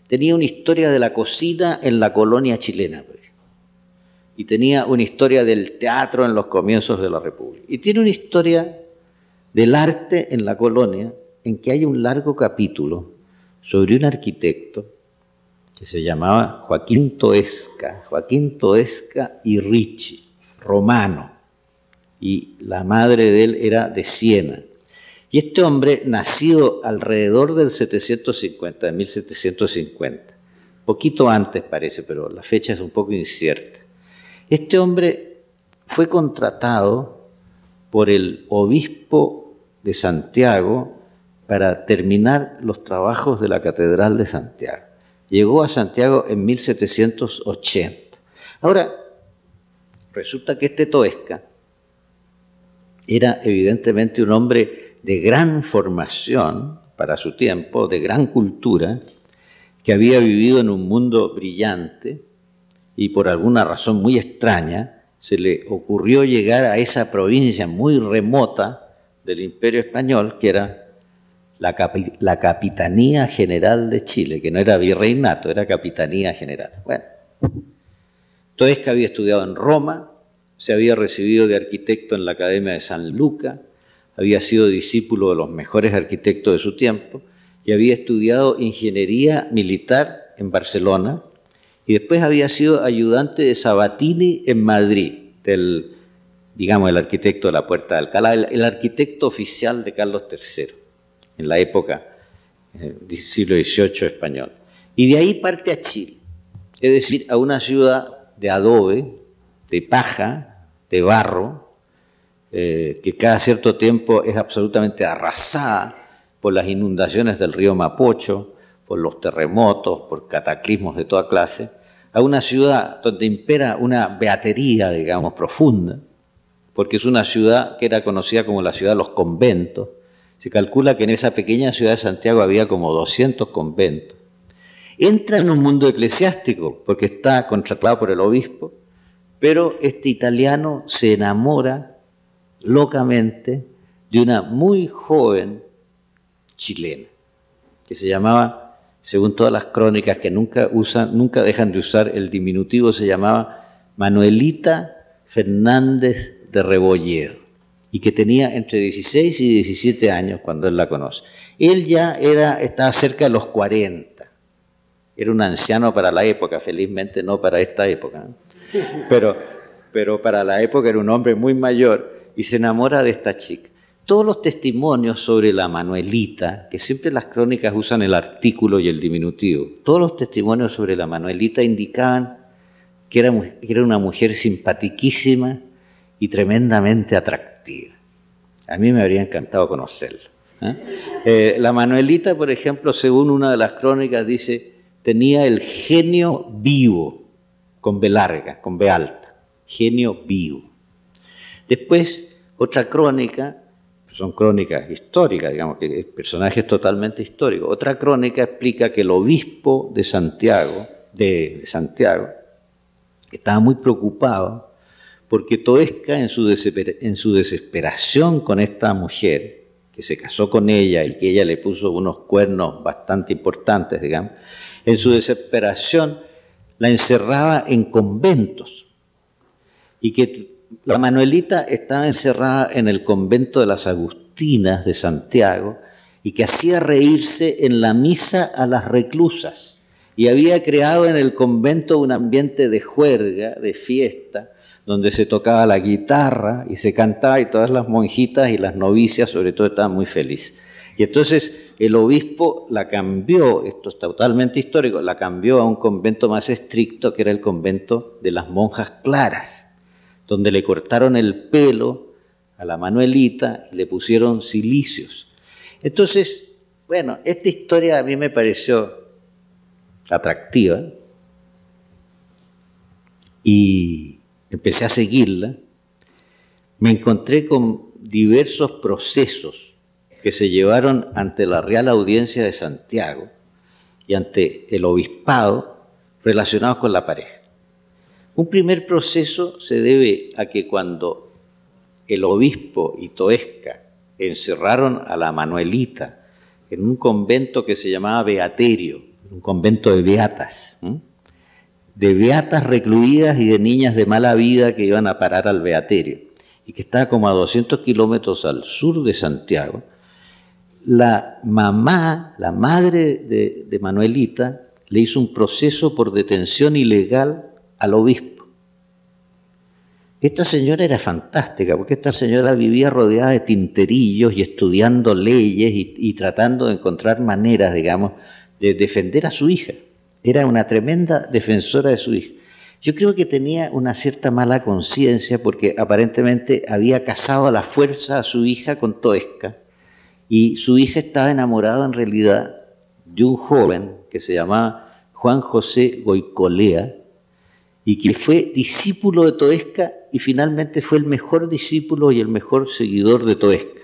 S1: tenía una historia de la cocina en la colonia chilena, y tenía una historia del teatro en los comienzos de la República, y tiene una historia del arte en la colonia, en que hay un largo capítulo sobre un arquitecto que se llamaba Joaquín Toesca y Ricci, romano, y la madre de él era de Siena. Y este hombre, nacido alrededor del 750, de 1750, poquito antes parece, pero la fecha es un poco incierta. Este hombre fue contratado por el obispo de Santiago para terminar los trabajos de la Catedral de Santiago. Llegó a Santiago en 1780. Ahora, resulta que este Toesca era evidentemente un hombre de gran formación para su tiempo, de gran cultura, que había vivido en un mundo brillante y por alguna razón muy extraña se le ocurrió llegar a esa provincia muy remota del Imperio Español, que era la Capitanía General de Chile, que no era virreinato, era Capitanía General. Bueno, Toesca había estudiado en Roma, se había recibido de arquitecto en la Academia de San Luca, había sido discípulo de los mejores arquitectos de su tiempo y había estudiado ingeniería militar en Barcelona y después había sido ayudante de Sabatini en Madrid, el arquitecto de la Puerta de Alcalá, el arquitecto oficial de Carlos III, en la época del siglo XVIII español. Y de ahí parte a Chile, es decir, a una ciudad de adobe, de paja, de barro, que cada cierto tiempo es absolutamente arrasada por las inundaciones del río Mapocho, por los terremotos, por cataclismos de toda clase, a una ciudad donde impera una beatería, digamos, profunda, porque es una ciudad que era conocida como la ciudad de los conventos. Se calcula que en esa pequeña ciudad de Santiago había como 200 conventos. Entra en un mundo eclesiástico, porque está contratado por el obispo, pero este italiano se enamora locamente de una muy joven chilena, que se llamaba, según todas las crónicas que nunca dejan de usar el diminutivo, se llamaba Manuelita Fernández de Rebolledo, y que tenía entre 16 y 17 años cuando él la conoce. Él ya estaba cerca de los 40, era un anciano para la época, felizmente no para esta época, ¿no? Pero para la época era un hombre muy mayor y se enamora de esta chica. Todos los testimonios sobre la Manuelita, que siempre las crónicas usan el artículo y el diminutivo, todos los testimonios sobre la Manuelita indicaban que era una mujer simpatiquísima y tremendamente atractiva. A mí me habría encantado conocerla. La Manuelita, por ejemplo, según una de las crónicas, dice, tenía el genio vivo, con B larga, con B alta, genio vivo. Después, otra crónica, son crónicas históricas, digamos, que personajes totalmente históricos. Otra crónica explica que el obispo de Santiago, estaba muy preocupado porque Toesca, en su desesperación con esta mujer, que se casó con ella y que ella le puso unos cuernos bastante importantes, digamos, en su desesperación la encerraba en conventos y que la Manuelita estaba encerrada en el convento de las Agustinas de Santiago y que hacía reírse en la misa a las reclusas y había creado en el convento un ambiente de juerga, de fiesta, donde se tocaba la guitarra y se cantaba y todas las monjitas y las novicias sobre todo estaban muy felices. Y entonces el obispo la cambió, esto es totalmente histórico, la cambió a un convento más estricto que era el convento de las monjas claras, donde le cortaron el pelo a la Manuelita y le pusieron cilicios. Entonces, bueno, esta historia a mí me pareció atractiva y empecé a seguirla, me encontré con diversos procesos que se llevaron ante la Real Audiencia de Santiago y ante el obispado relacionados con la pareja. Un primer proceso se debe a que cuando el obispo y Toesca encerraron a la Manuelita en un convento que se llamaba Beaterio, un convento de beatas, de beatas recluidas y de niñas de mala vida que iban a parar al Beaterio, y que está como a 200 kilómetros al sur de Santiago, la mamá, la madre de Manuelita, le hizo un proceso por detención ilegal al obispo. Esta señora era fantástica, porque esta señora vivía rodeada de tinterillos y estudiando leyes y tratando de encontrar maneras, digamos, de defender a su hija. Era una tremenda defensora de su hija. Yo creo que tenía una cierta mala conciencia porque aparentemente había casado a la fuerza a su hija con Toesca y su hija estaba enamorada en realidad de un joven que se llamaba Juan José Goicolea y que fue discípulo de Toesca y finalmente fue el mejor discípulo y el mejor seguidor de Toesca.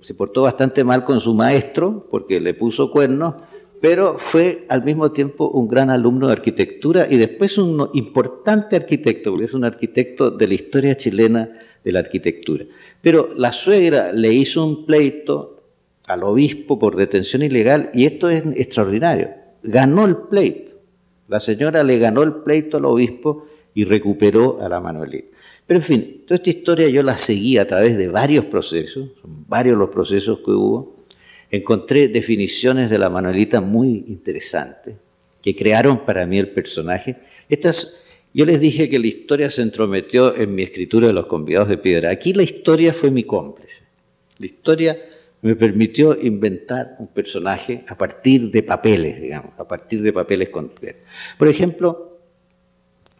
S1: Se portó bastante mal con su maestro porque le puso cuernos, pero fue al mismo tiempo un gran alumno de arquitectura y después un importante arquitecto, porque es un arquitecto de la historia chilena de la arquitectura. Pero la suegra le hizo un pleito al obispo por detención ilegal y esto es extraordinario. Ganó el pleito. La señora le ganó el pleito al obispo y recuperó a la Manuelita. Pero en fin, toda esta historia yo la seguí a través de varios procesos, son varios los procesos que hubo. Encontré definiciones de la Manuelita muy interesantes que crearon para mí el personaje. Yo les dije que la historia se entrometió en mi escritura de Los Convidados de Piedra. Aquí la historia fue mi cómplice. La historia me permitió inventar un personaje a partir de papeles, digamos, a partir de papeles concretos. Por ejemplo,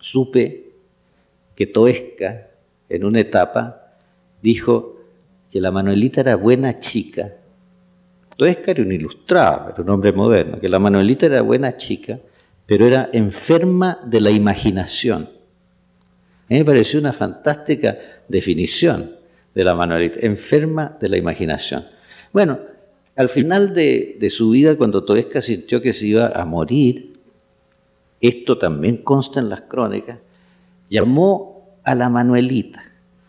S1: supe que Toesca, en una etapa, dijo que la Manuelita era buena chica. Toesca era un ilustrado, era un hombre moderno, que la Manuelita era buena chica, pero era enferma de la imaginación. A mí me pareció una fantástica definición de la Manuelita, enferma de la imaginación. Bueno, al final de su vida, cuando Toesca sintió que se iba a morir, esto también consta en las crónicas, llamó a la Manuelita,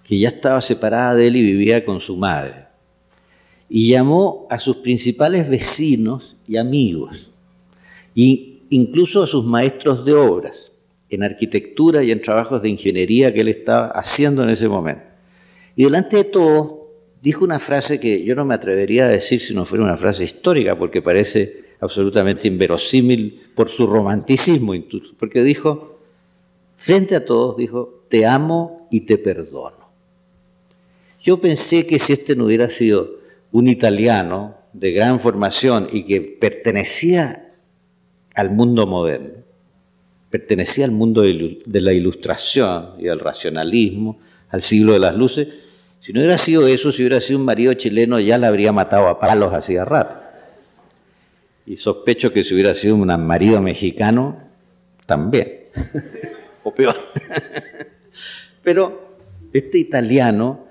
S1: que ya estaba separada de él y vivía con su madre, y llamó a sus principales vecinos y amigos, e incluso a sus maestros de obras, en arquitectura y en trabajos de ingeniería que él estaba haciendo en ese momento. Y delante de todos dijo una frase que yo no me atrevería a decir si no fuera una frase histórica, porque parece absolutamente inverosímil por su romanticismo, incluso, porque dijo, frente a todos, dijo, te amo y te perdono. Yo pensé que si este no hubiera sido un italiano de gran formación y que pertenecía al mundo moderno, pertenecía al mundo de la ilustración y al racionalismo, al siglo de las luces, Si no hubiera sido eso, si hubiera sido un marido chileno, ya la habría matado a palos hacía rato. Y sospecho que si hubiera sido un marido mexicano, también. O peor. Pero este italiano,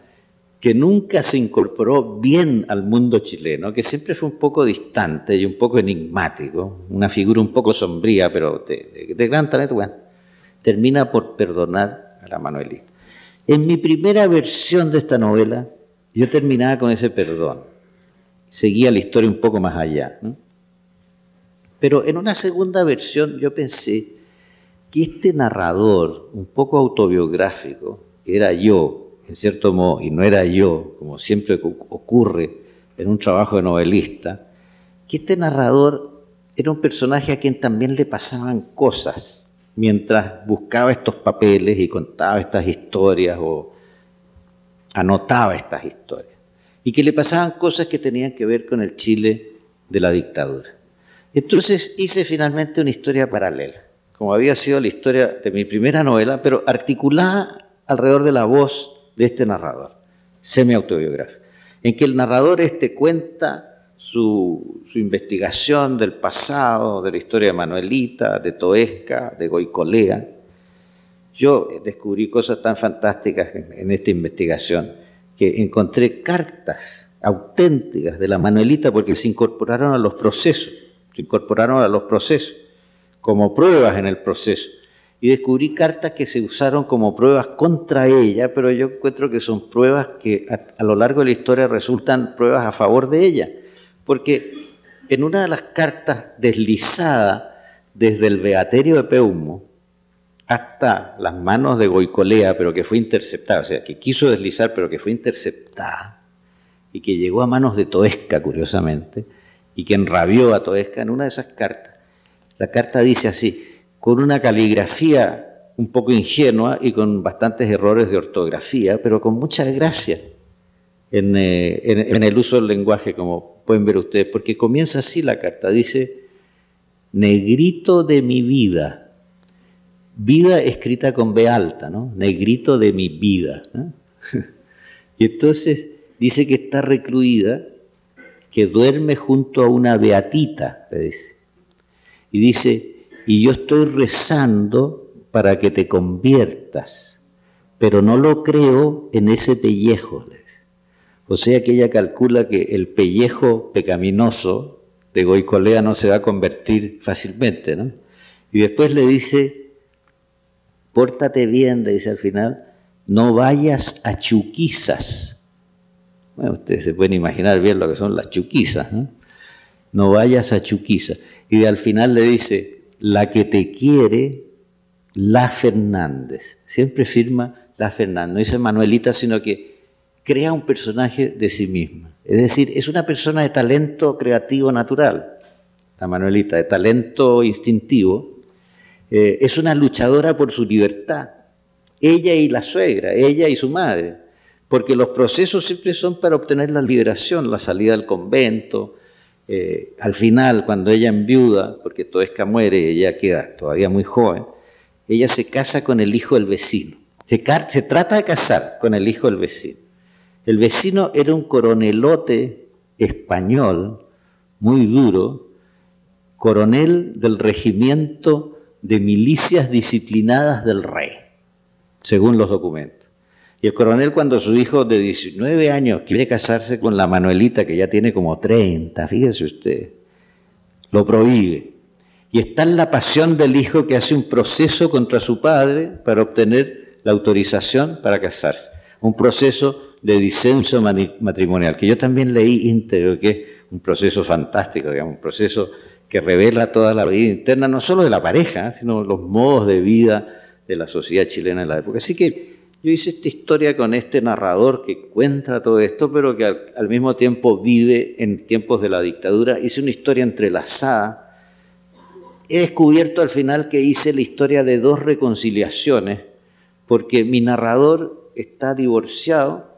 S1: que nunca se incorporó bien al mundo chileno, que siempre fue un poco distante y un poco enigmático, una figura un poco sombría, pero de gran talento, bueno, termina por perdonar a la Manuelita. En mi primera versión de esta novela, yo terminaba con ese perdón. Seguía la historia un poco más allá, ¿no? Pero en una segunda versión yo pensé que este narrador, un poco autobiográfico, que era yo, en cierto modo, y no era yo, como siempre ocurre en un trabajo de novelista, que este narrador era un personaje a quien también le pasaban cosas mientras buscaba estos papeles y contaba estas historias o anotaba estas historias, y que le pasaban cosas que tenían que ver con el Chile de la dictadura. Entonces hice finalmente una historia paralela, como había sido la historia de mi primera novela, pero articulada alrededor de la voz de este narrador, semi-autobiográfico, en que el narrador cuenta su investigación del pasado, de la historia de Manuelita, de Toesca, de Goicolea. Yo descubrí cosas tan fantásticas en esta investigación que encontré cartas auténticas de la Manuelita porque se incorporaron a los procesos, como pruebas en el proceso. Y descubrí cartas que se usaron como pruebas contra ella, pero yo encuentro que son pruebas que a lo largo de la historia resultan pruebas a favor de ella. Porque en una de las cartas deslizada desde el Beaterio de Peumo hasta las manos de Goicolea, pero que fue interceptada, o sea, que quiso deslizar, pero que fue interceptada, y que llegó a manos de Toesca, curiosamente, y que enrabió a Toesca en una de esas cartas. La carta dice así, con una caligrafía un poco ingenua y con bastantes errores de ortografía, pero con mucha gracia en el uso del lenguaje, como pueden ver ustedes, porque comienza así la carta, dice, negrito de mi vida, vida escrita con B alta, ¿no? Negrito de mi vida, ¿no? Y entonces dice que está recluida, que duerme junto a una beatita, le dice, y dice, y yo estoy rezando para que te conviertas, pero no lo creo en ese pellejo. O sea que ella calcula que el pellejo pecaminoso de Goicolea no se va a convertir fácilmente, ¿no? Y después le dice, pórtate bien, le dice al final, no vayas a chuquizas. Bueno, ustedes se pueden imaginar bien lo que son las chuquizas, ¿no? No vayas a chuquizas. Y al final le dice, la que te quiere, la Fernández. Siempre firma la Fernández. No dice Manuelita, sino que crea un personaje de sí misma. Es decir, es una persona de talento creativo natural, la Manuelita, de talento instintivo. Es una luchadora por su libertad. Ella y la suegra, ella y su madre. Porque los procesos siempre son para obtener la liberación, la salida del convento. Al final, cuando ella enviuda, porque Toesca muere y ella queda todavía muy joven, ella se casa con el hijo del vecino. Se trata de casar con el hijo del vecino. El vecino era un coronelote español, muy duro, coronel del regimiento de milicias disciplinadas del rey, según los documentos. Y el coronel, cuando su hijo de 19 años quiere casarse con la Manuelita, que ya tiene como 30, fíjese usted, lo prohíbe. Y está en la pasión del hijo que hace un proceso contra su padre para obtener la autorización para casarse. Un proceso de disenso matrimonial, que yo también leí íntegro, que es un proceso fantástico, digamos, un proceso que revela toda la vida interna, no solo de la pareja, sino los modos de vida de la sociedad chilena en la época. Así que yo hice esta historia con este narrador que cuenta todo esto, pero que al mismo tiempo vive en tiempos de la dictadura. Hice una historia entrelazada. He descubierto al final que hice la historia de dos reconciliaciones, porque mi narrador está divorciado,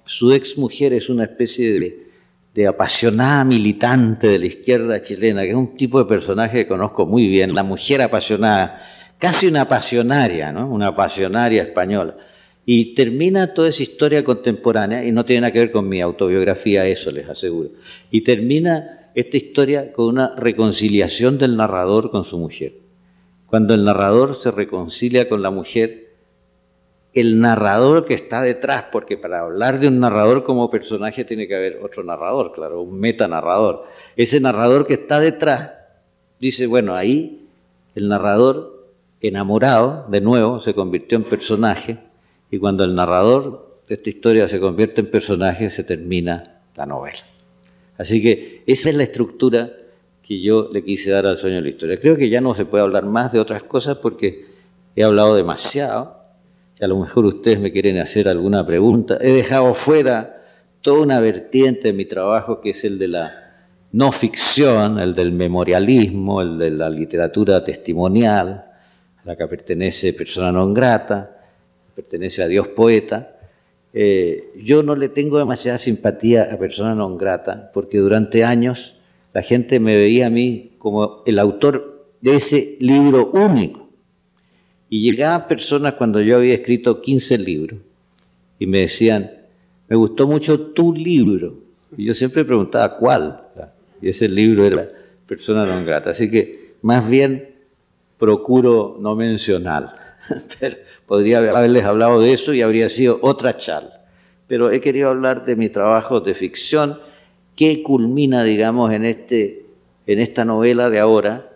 S1: su exmujer es una especie de apasionada militante de la izquierda chilena, que es un tipo de personaje que conozco muy bien, la mujer apasionada, casi una pasionaria, ¿no? Una pasionaria española. Y termina toda esa historia contemporánea, y no tiene nada que ver con mi autobiografía, eso les aseguro. Y termina esta historia con una reconciliación del narrador con su mujer. Cuando el narrador se reconcilia con la mujer, el narrador que está detrás, porque para hablar de un narrador como personaje tiene que haber otro narrador, claro, un metanarrador. Ese narrador que está detrás dice, bueno, ahí el narrador enamorado, de nuevo, se convirtió en personaje, y cuando el narrador de esta historia se convierte en personaje, se termina la novela. Así que esa es la estructura que yo le quise dar al sueño de la historia. Creo que ya no se puede hablar más de otras cosas porque he hablado demasiado. A lo mejor ustedes me quieren hacer alguna pregunta. He dejado fuera toda una vertiente de mi trabajo que es el de la no ficción, el del memorialismo, el de la literatura testimonial, a la que pertenece Persona non grata, pertenece a Dios poeta. Yo no le tengo demasiada simpatía a Persona non grata porque durante años la gente me veía a mí como el autor de ese libro único. Y llegaban personas cuando yo había escrito 15 libros y me decían, me gustó mucho tu libro. Y yo siempre preguntaba, ¿cuál? Y ese libro era Persona non grata. Así que más bien procuro no mencionar. Pero podría haberles hablado de eso y habría sido otra charla. Pero he querido hablar de mi trabajo de ficción que culmina, digamos, en esta novela de ahora,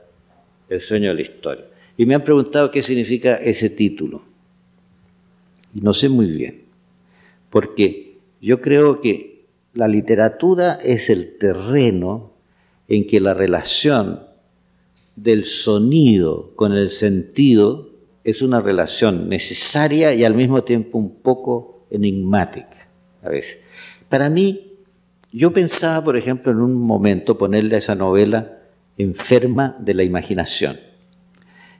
S1: El sueño de la historia. Y me han preguntado qué significa ese título. Y no sé muy bien, porque yo creo que la literatura es el terreno en que la relación del sonido con el sentido es una relación necesaria y al mismo tiempo un poco enigmática a veces. Para mí, yo pensaba, por ejemplo, en un momento ponerle a esa novela Enferma de la imaginación.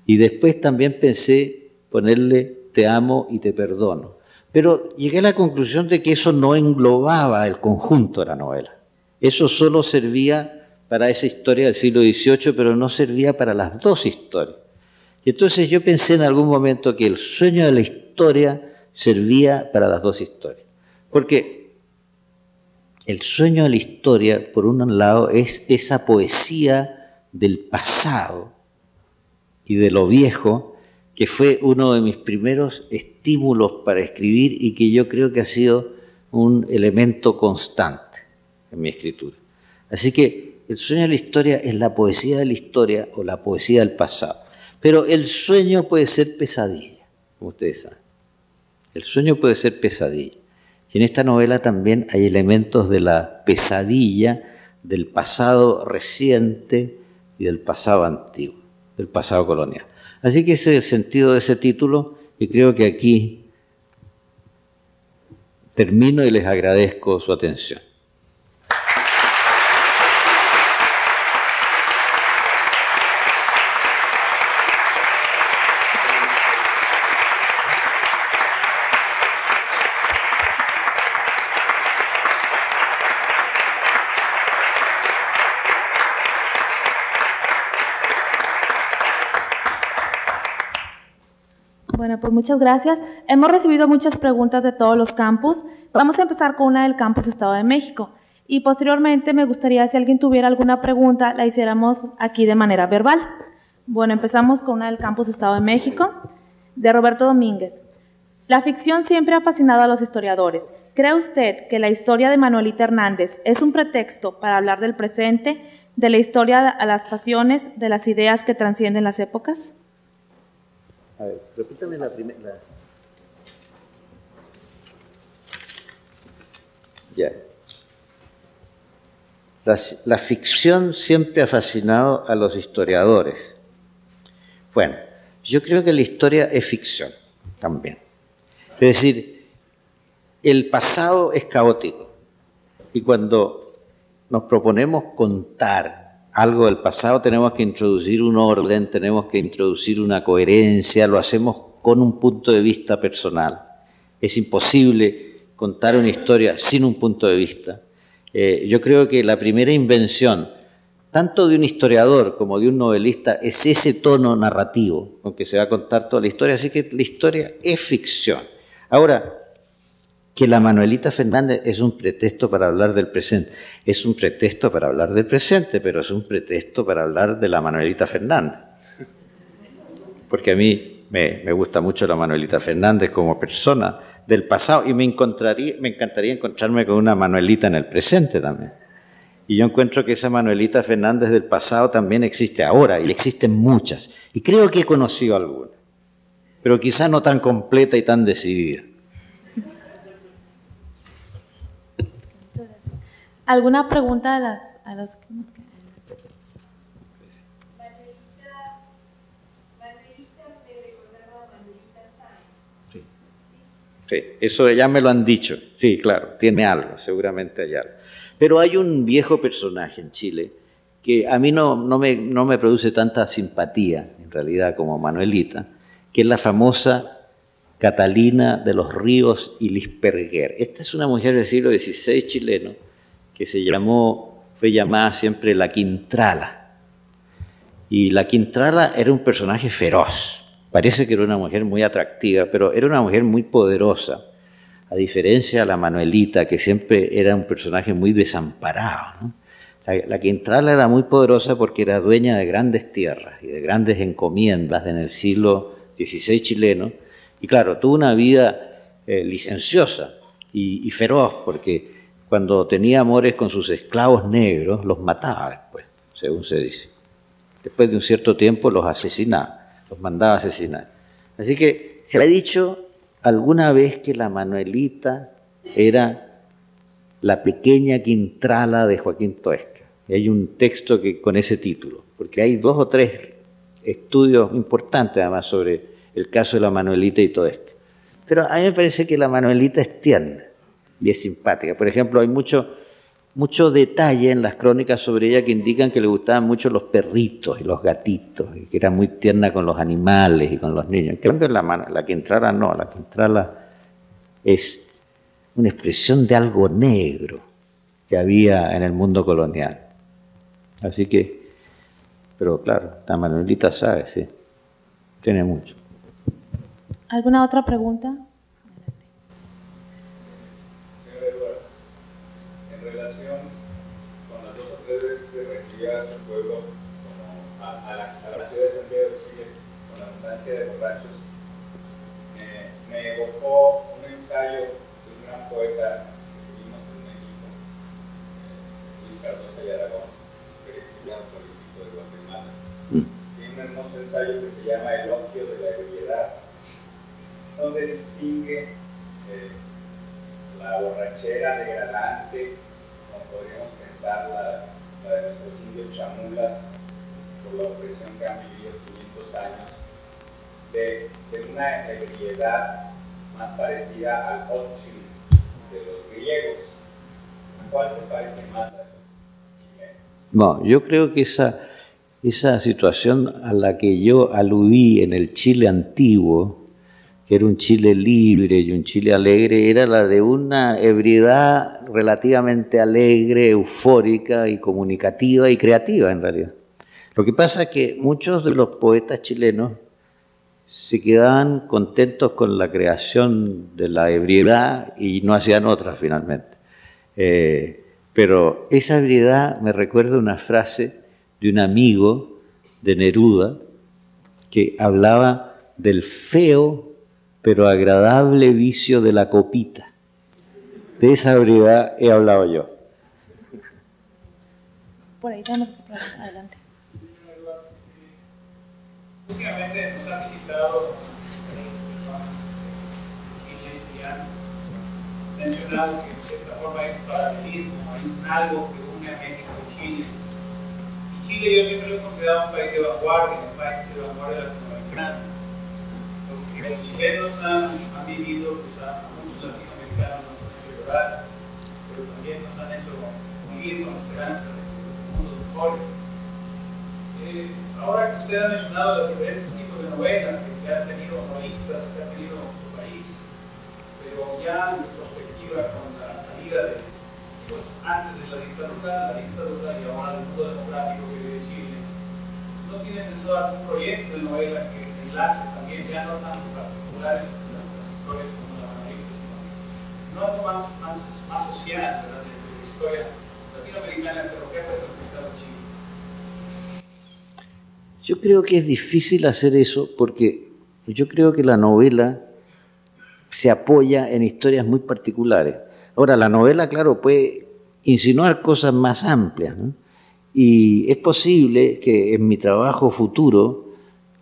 S1: Y después también pensé ponerle Te amo y te perdono. Pero llegué a la conclusión de que eso no englobaba el conjunto de la novela. Eso solo servía para esa historia del siglo XVIII, pero no servía para las dos historias. Y entonces yo pensé en algún momento que el sueño de la historia servía para las dos historias. Porque el sueño de la historia, por un lado, es esa poesía del pasado y de lo viejo, que fue uno de mis primeros estímulos para escribir y que yo creo que ha sido un elemento constante en mi escritura. Así que el sueño de la historia es la poesía de la historia o la poesía del pasado. Pero el sueño puede ser pesadilla, como ustedes saben. El sueño puede ser pesadilla. Y en esta novela también hay elementos de la pesadilla, del pasado reciente y del pasado antiguo, del pasado colonial. Así que ese es el sentido de ese título y creo que aquí termino y les agradezco su atención.
S2: Bueno, pues muchas gracias. Hemos recibido muchas preguntas de todos los campus. Vamos a empezar con una del campus Estado de México. Y posteriormente me gustaría, si alguien tuviera alguna pregunta, la hiciéramos aquí de manera verbal. Bueno, empezamos con una del campus Estado de México, de Roberto Domínguez. La ficción siempre ha fascinado a los historiadores. ¿Cree usted que la historia de Manuelita Hernández es un pretexto para hablar del presente, de la historia a las pasiones, de las ideas que trascienden las épocas?
S1: A ver, repítame la primera. Ya. La ficción siempre ha fascinado a los historiadores. Bueno, yo creo que la historia es ficción también. Es decir, el pasado es caótico y cuando nos proponemos contar algo del pasado tenemos que introducir un orden, tenemos que introducir una coherencia, lo hacemos con un punto de vista personal. Es imposible contar una historia sin un punto de vista. Yo creo que la primera invención, tanto de un historiador como de un novelista, es ese tono narrativo con que se va a contar toda la historia, así que la historia es ficción. Ahora, que la Manuelita Fernández es un pretexto para hablar del presente. Es un pretexto para hablar del presente, pero es un pretexto para hablar de la Manuelita Fernández. Porque a mí me gusta mucho la Manuelita Fernández como persona del pasado y me encantaría encontrarme con una Manuelita en el presente también. Y yo encuentro que esa Manuelita Fernández del pasado también existe ahora y existen muchas. Y creo que he conocido alguna, pero quizá no tan completa y tan decidida.
S2: ¿Alguna pregunta a las que nos quedan?
S1: Sí, eso ya me lo han dicho. Sí, claro, tiene algo, seguramente hay algo. Pero hay un viejo personaje en Chile que a mí no me produce tanta simpatía, en realidad, como Manuelita, que es la famosa Catalina de los Ríos y Lisperguer. Esta es una mujer del siglo XVI chileno que fue llamada siempre la Quintrala. Y la Quintrala era un personaje feroz. Parece que era una mujer muy atractiva, pero era una mujer muy poderosa, a diferencia de la Manuelita, que siempre era un personaje muy desamparado, ¿no? La Quintrala era muy poderosa porque era dueña de grandes tierras y de grandes encomiendas en el siglo XVI chileno. Y claro, tuvo una vida licenciosa y feroz, porque cuando tenía amores con sus esclavos negros, los mataba después, según se dice. Después de un cierto tiempo los asesinaba, los mandaba a asesinar. Así que se ha dicho alguna vez que la Manuelita era la pequeña Quintrala de Joaquín Toesca. Y hay un texto con ese título, porque hay 2 o 3 estudios importantes además sobre el caso de la Manuelita y Toesca. Pero a mí me parece que la Manuelita es tierna y es simpática. Por ejemplo, hay mucho detalle en las crónicas sobre ella que indican que le gustaban mucho los perritos y los gatitos, y que era muy tierna con los animales y con los niños. En cambio, la Quintrala no, la Quintrala es una expresión de algo negro que había en el mundo colonial. Así que, pero claro, la Manuelita sabe, sí, tiene mucho.
S2: ¿Alguna otra pregunta?
S3: De borrachos, me evocó un ensayo de un gran poeta que vivimos en México, Luis Cardoso y Aragón, exiliado político de Guatemala. Tiene un hermoso ensayo que se llama Elogio de la ebriedad, donde distingue la borrachera degradante, como podríamos pensar la de nuestros indios chamulas, por la opresión que han vivido 500 años, de una ebriedad más parecida al otium de los griegos. ¿A cuál se parece más a los chilenos?
S1: No, yo creo que esa situación a la que yo aludí en el Chile antiguo, que era un Chile libre y un Chile alegre, era la de una ebriedad relativamente alegre, eufórica y comunicativa y creativa en realidad. Lo que pasa es que muchos de los poetas chilenos se quedaban contentos con la creación de la ebriedad y no hacían otra finalmente. Pero esa ebriedad me recuerda una frase de un amigo de Neruda que hablaba del feo pero agradable vicio de la copita. De esa ebriedad he hablado yo.
S2: Por ahí tenemos otra pregunta. Adelante.
S3: Últimamente nos han visitado personas de Chile y han mencionado que de cierta forma hay un paralelismo, hay algo que une a México y Chile. Y Chile yo siempre lo he considerado un país de vanguardia, un país de vanguardia latinoamericana. Los chilenos han vivido, pues a muchos latinoamericanos nos han hecho llorar, pero también nos han hecho vivir con esperanza de mundos mejores. Ahora que usted ha mencionado los diferentes tipos de novelas que se han tenido novelistas, que ha tenido nuestro país, pero ya en perspectiva con la salida de, pues, antes de la dictadura y ahora del mundo democrático que vive Chile, ¿no tiene pensado algún proyecto de novela que enlace también, ya no tan particulares, las historias como la historia latinoamericana, pero ¿qué ha representado Chile?
S1: Yo creo que es difícil hacer eso porque yo creo que la novela se apoya en historias muy particulares. Ahora, la novela, claro, puede insinuar cosas más amplias, ¿no? Y es posible que en mi trabajo futuro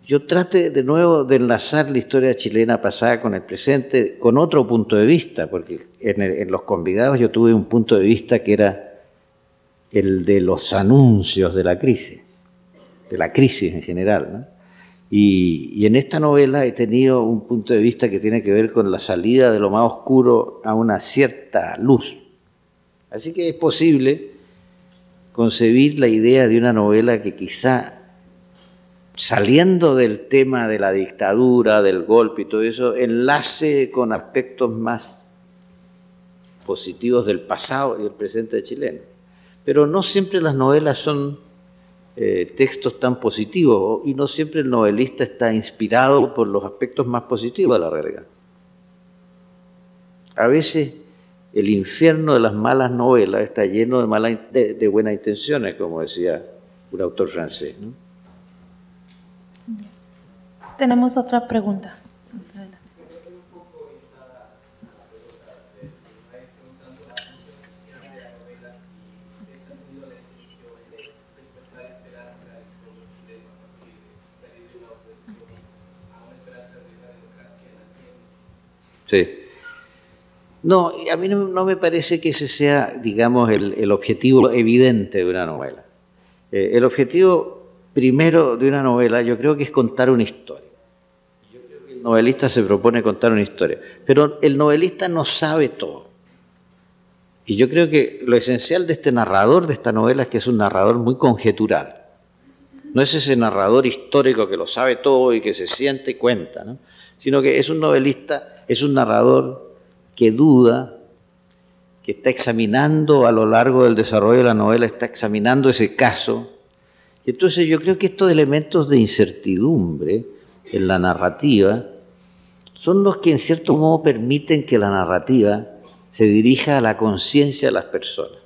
S1: yo trate de nuevo de enlazar la historia chilena pasada con el presente, con otro punto de vista, porque en los convidados yo tuve un punto de vista que era el de los anuncios de la crisis en general, ¿no? Y en esta novela he tenido un punto de vista que tiene que ver con la salida de lo más oscuro a una cierta luz. Así que es posible concebir la idea de una novela que quizá, saliendo del tema de la dictadura, del golpe y todo eso, enlace con aspectos más positivos del pasado y del presente chileno. Pero no siempre las novelas son textos tan positivos y no siempre el novelista está inspirado por los aspectos más positivos de la realidad. A veces el infierno de las malas novelas está lleno de buenas intenciones, como decía un autor francés, ¿no?
S2: Tenemos otra pregunta.
S1: Sí. No, a mí no me parece que ese sea, digamos, el objetivo evidente de una novela. El objetivo primero de una novela yo creo que es contar una historia. Yo creo que el novelista se propone contar una historia, pero el novelista no sabe todo. Y yo creo que lo esencial de este narrador de esta novela es que es un narrador muy conjetural. No es ese narrador histórico que lo sabe todo y que se siente y cuenta, ¿no? Sino que es un novelista, es un narrador que duda, que está examinando a lo largo del desarrollo de la novela, está examinando ese caso. Y entonces yo creo que estos elementos de incertidumbre en la narrativa son los que en cierto modo permiten que la narrativa se dirija a la conciencia de las personas.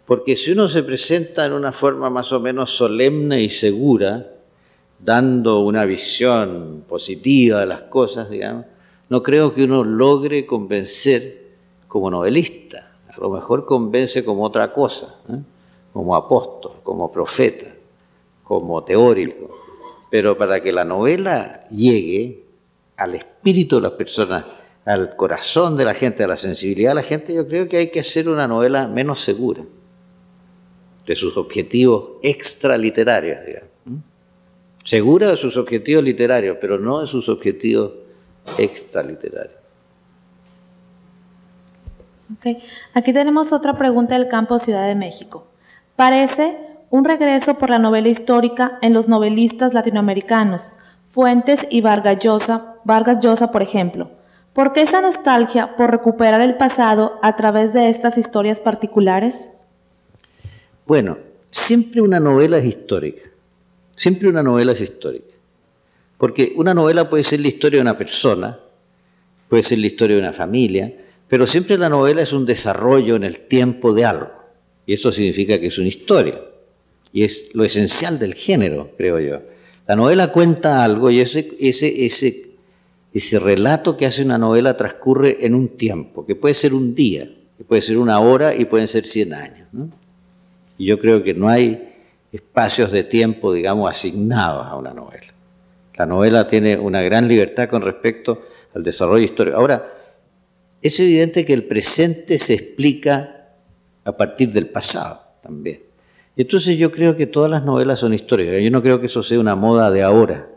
S1: Porque si uno se presenta en una forma más o menos solemne y segura, dando una visión positiva de las cosas, digamos, no creo que uno logre convencer como novelista. A lo mejor convence como otra cosa, ¿eh? Como apóstol, como profeta, como teórico. Pero para que la novela llegue al espíritu de las personas, al corazón de la gente, a la sensibilidad de la gente, yo creo que hay que hacer una novela menos segura de sus objetivos extraliterarios, digamos. Segura de sus objetivos literarios, pero no de sus objetivos extraliterarios.
S2: Okay. Aquí tenemos otra pregunta del campo Ciudad de México. Parece un regreso por la novela histórica en los novelistas latinoamericanos, Fuentes y Vargas Llosa, por ejemplo. ¿Por qué esa nostalgia por recuperar el pasado a través de estas historias particulares?
S1: Bueno, siempre una novela es histórica. Siempre una novela es histórica. Porque una novela puede ser la historia de una persona, puede ser la historia de una familia, pero siempre la novela es un desarrollo en el tiempo de algo. Y eso significa que es una historia. Y es lo esencial del género, creo yo. La novela cuenta algo y ese relato que hace una novela transcurre en un tiempo, que puede ser un día, que puede ser una hora y pueden ser 100 años, ¿no? Y yo creo que no hay espacios de tiempo, digamos, asignados a una novela. La novela tiene una gran libertad con respecto al desarrollo histórico. Ahora, es evidente que el presente se explica a partir del pasado también. Entonces yo creo que todas las novelas son históricas. Yo no creo que eso sea una moda de ahora,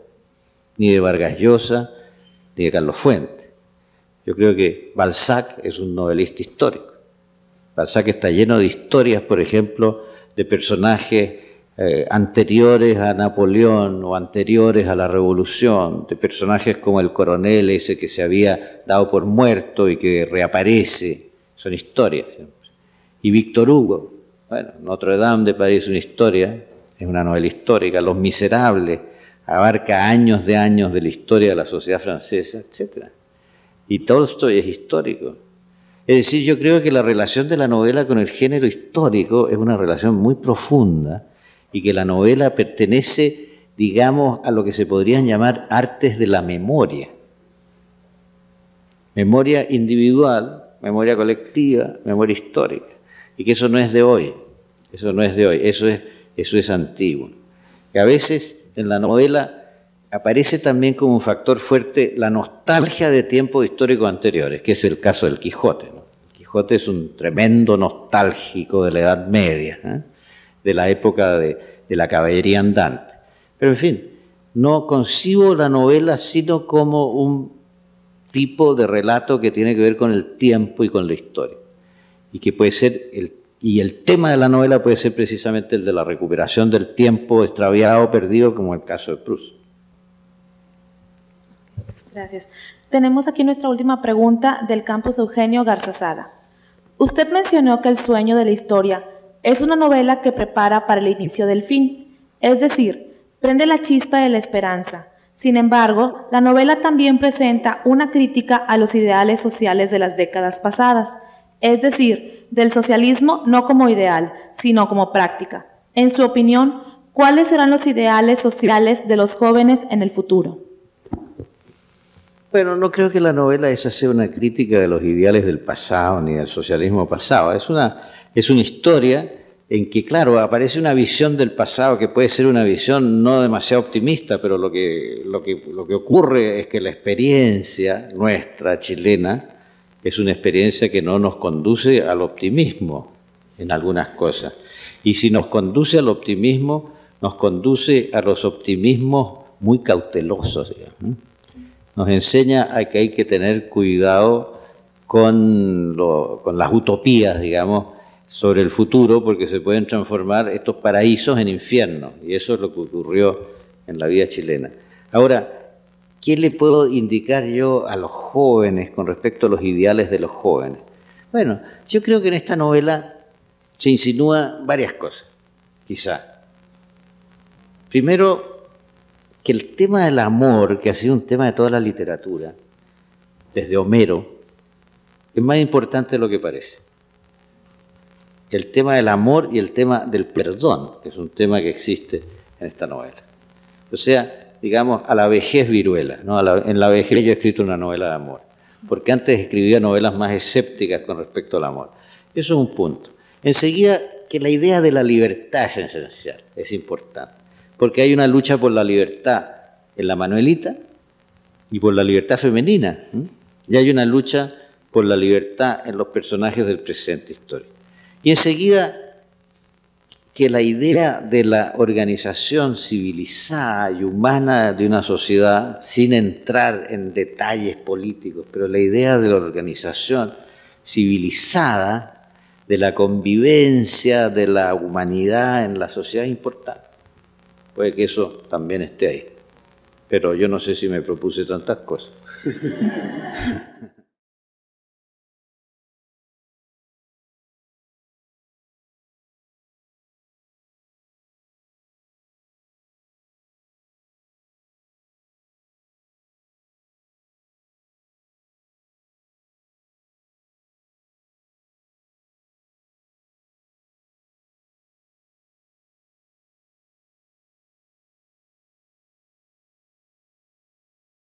S1: ni de Vargas Llosa, ni de Carlos Fuentes. Yo creo que Balzac es un novelista histórico. Balzac está lleno de historias, por ejemplo, de personajes anteriores a Napoleón o anteriores a la Revolución, de personajes como el coronel ese que se había dado por muerto y que reaparece. Son historias. Y Víctor Hugo, bueno, Notre Dame de París es una historia, es una novela histórica. Los Miserables abarca años de la historia de la sociedad francesa, etc. Y Tolstoy es histórico. Es decir, yo creo que la relación de la novela con el género histórico es una relación muy profunda y que la novela pertenece, digamos, a lo que se podrían llamar artes de la memoria. Memoria individual, memoria colectiva, memoria histórica. Y que eso no es de hoy, eso no es de hoy, eso es antiguo. Que a veces en la novela aparece también como un factor fuerte la nostalgia de tiempos históricos anteriores, que es el caso del Quijote, ¿no? El Quijote es un tremendo nostálgico de la Edad Media, ¿eh? De la época de la caballería andante. Pero en fin, no concibo la novela sino como un tipo de relato que tiene que ver con el tiempo y con la historia. Y que puede ser, el tema de la novela puede ser precisamente el de la recuperación del tiempo extraviado o perdido, como el caso de Proust.
S2: Gracias. Tenemos aquí nuestra última pregunta del campus Eugenio Garzazada. Usted mencionó que El sueño de la historia es una novela que prepara para el inicio del fin, es decir, prende la chispa de la esperanza. Sin embargo, la novela también presenta una crítica a los ideales sociales de las décadas pasadas, es decir, del socialismo no como ideal, sino como práctica. En su opinión, ¿cuáles serán los ideales sociales de los jóvenes en el futuro?
S1: Bueno, no creo que la novela esa sea una crítica de los ideales del pasado ni del socialismo pasado. Es una historia en que, claro, aparece una visión del pasado que puede ser una visión no demasiado optimista, pero lo que ocurre es que la experiencia nuestra, chilena, es una experiencia que no nos conduce al optimismo en algunas cosas. Y si nos conduce al optimismo, nos conduce a los optimismos muy cautelosos, digamos. Nos enseña a que hay que tener cuidado con las utopías, digamos, sobre el futuro, porque se pueden transformar estos paraísos en infiernos, y eso es lo que ocurrió en la vida chilena. Ahora, ¿qué le puedo indicar yo a los jóvenes con respecto a los ideales de los jóvenes? Bueno, yo creo que en esta novela se insinúa varias cosas, quizá. Primero, que el tema del amor, que ha sido un tema de toda la literatura, desde Homero, es más importante de lo que parece. El tema del amor y el tema del perdón, que es un tema que existe en esta novela. O sea, digamos, a la vejez viruela, ¿no? En la vejez yo he escrito una novela de amor, porque antes escribía novelas más escépticas con respecto al amor. Eso es un punto. Enseguida, que la idea de la libertad es esencial, es importante. Porque hay una lucha por la libertad en la Manuelita y por la libertad femenina. Y hay una lucha por la libertad en los personajes del presente histórico. Y enseguida, que la idea de la organización civilizada y humana de una sociedad, sin entrar en detalles políticos, pero la idea de la organización civilizada, de la convivencia de la humanidad en la sociedad es importante. Puede que eso también esté ahí, pero yo no sé si me propuse tantas cosas.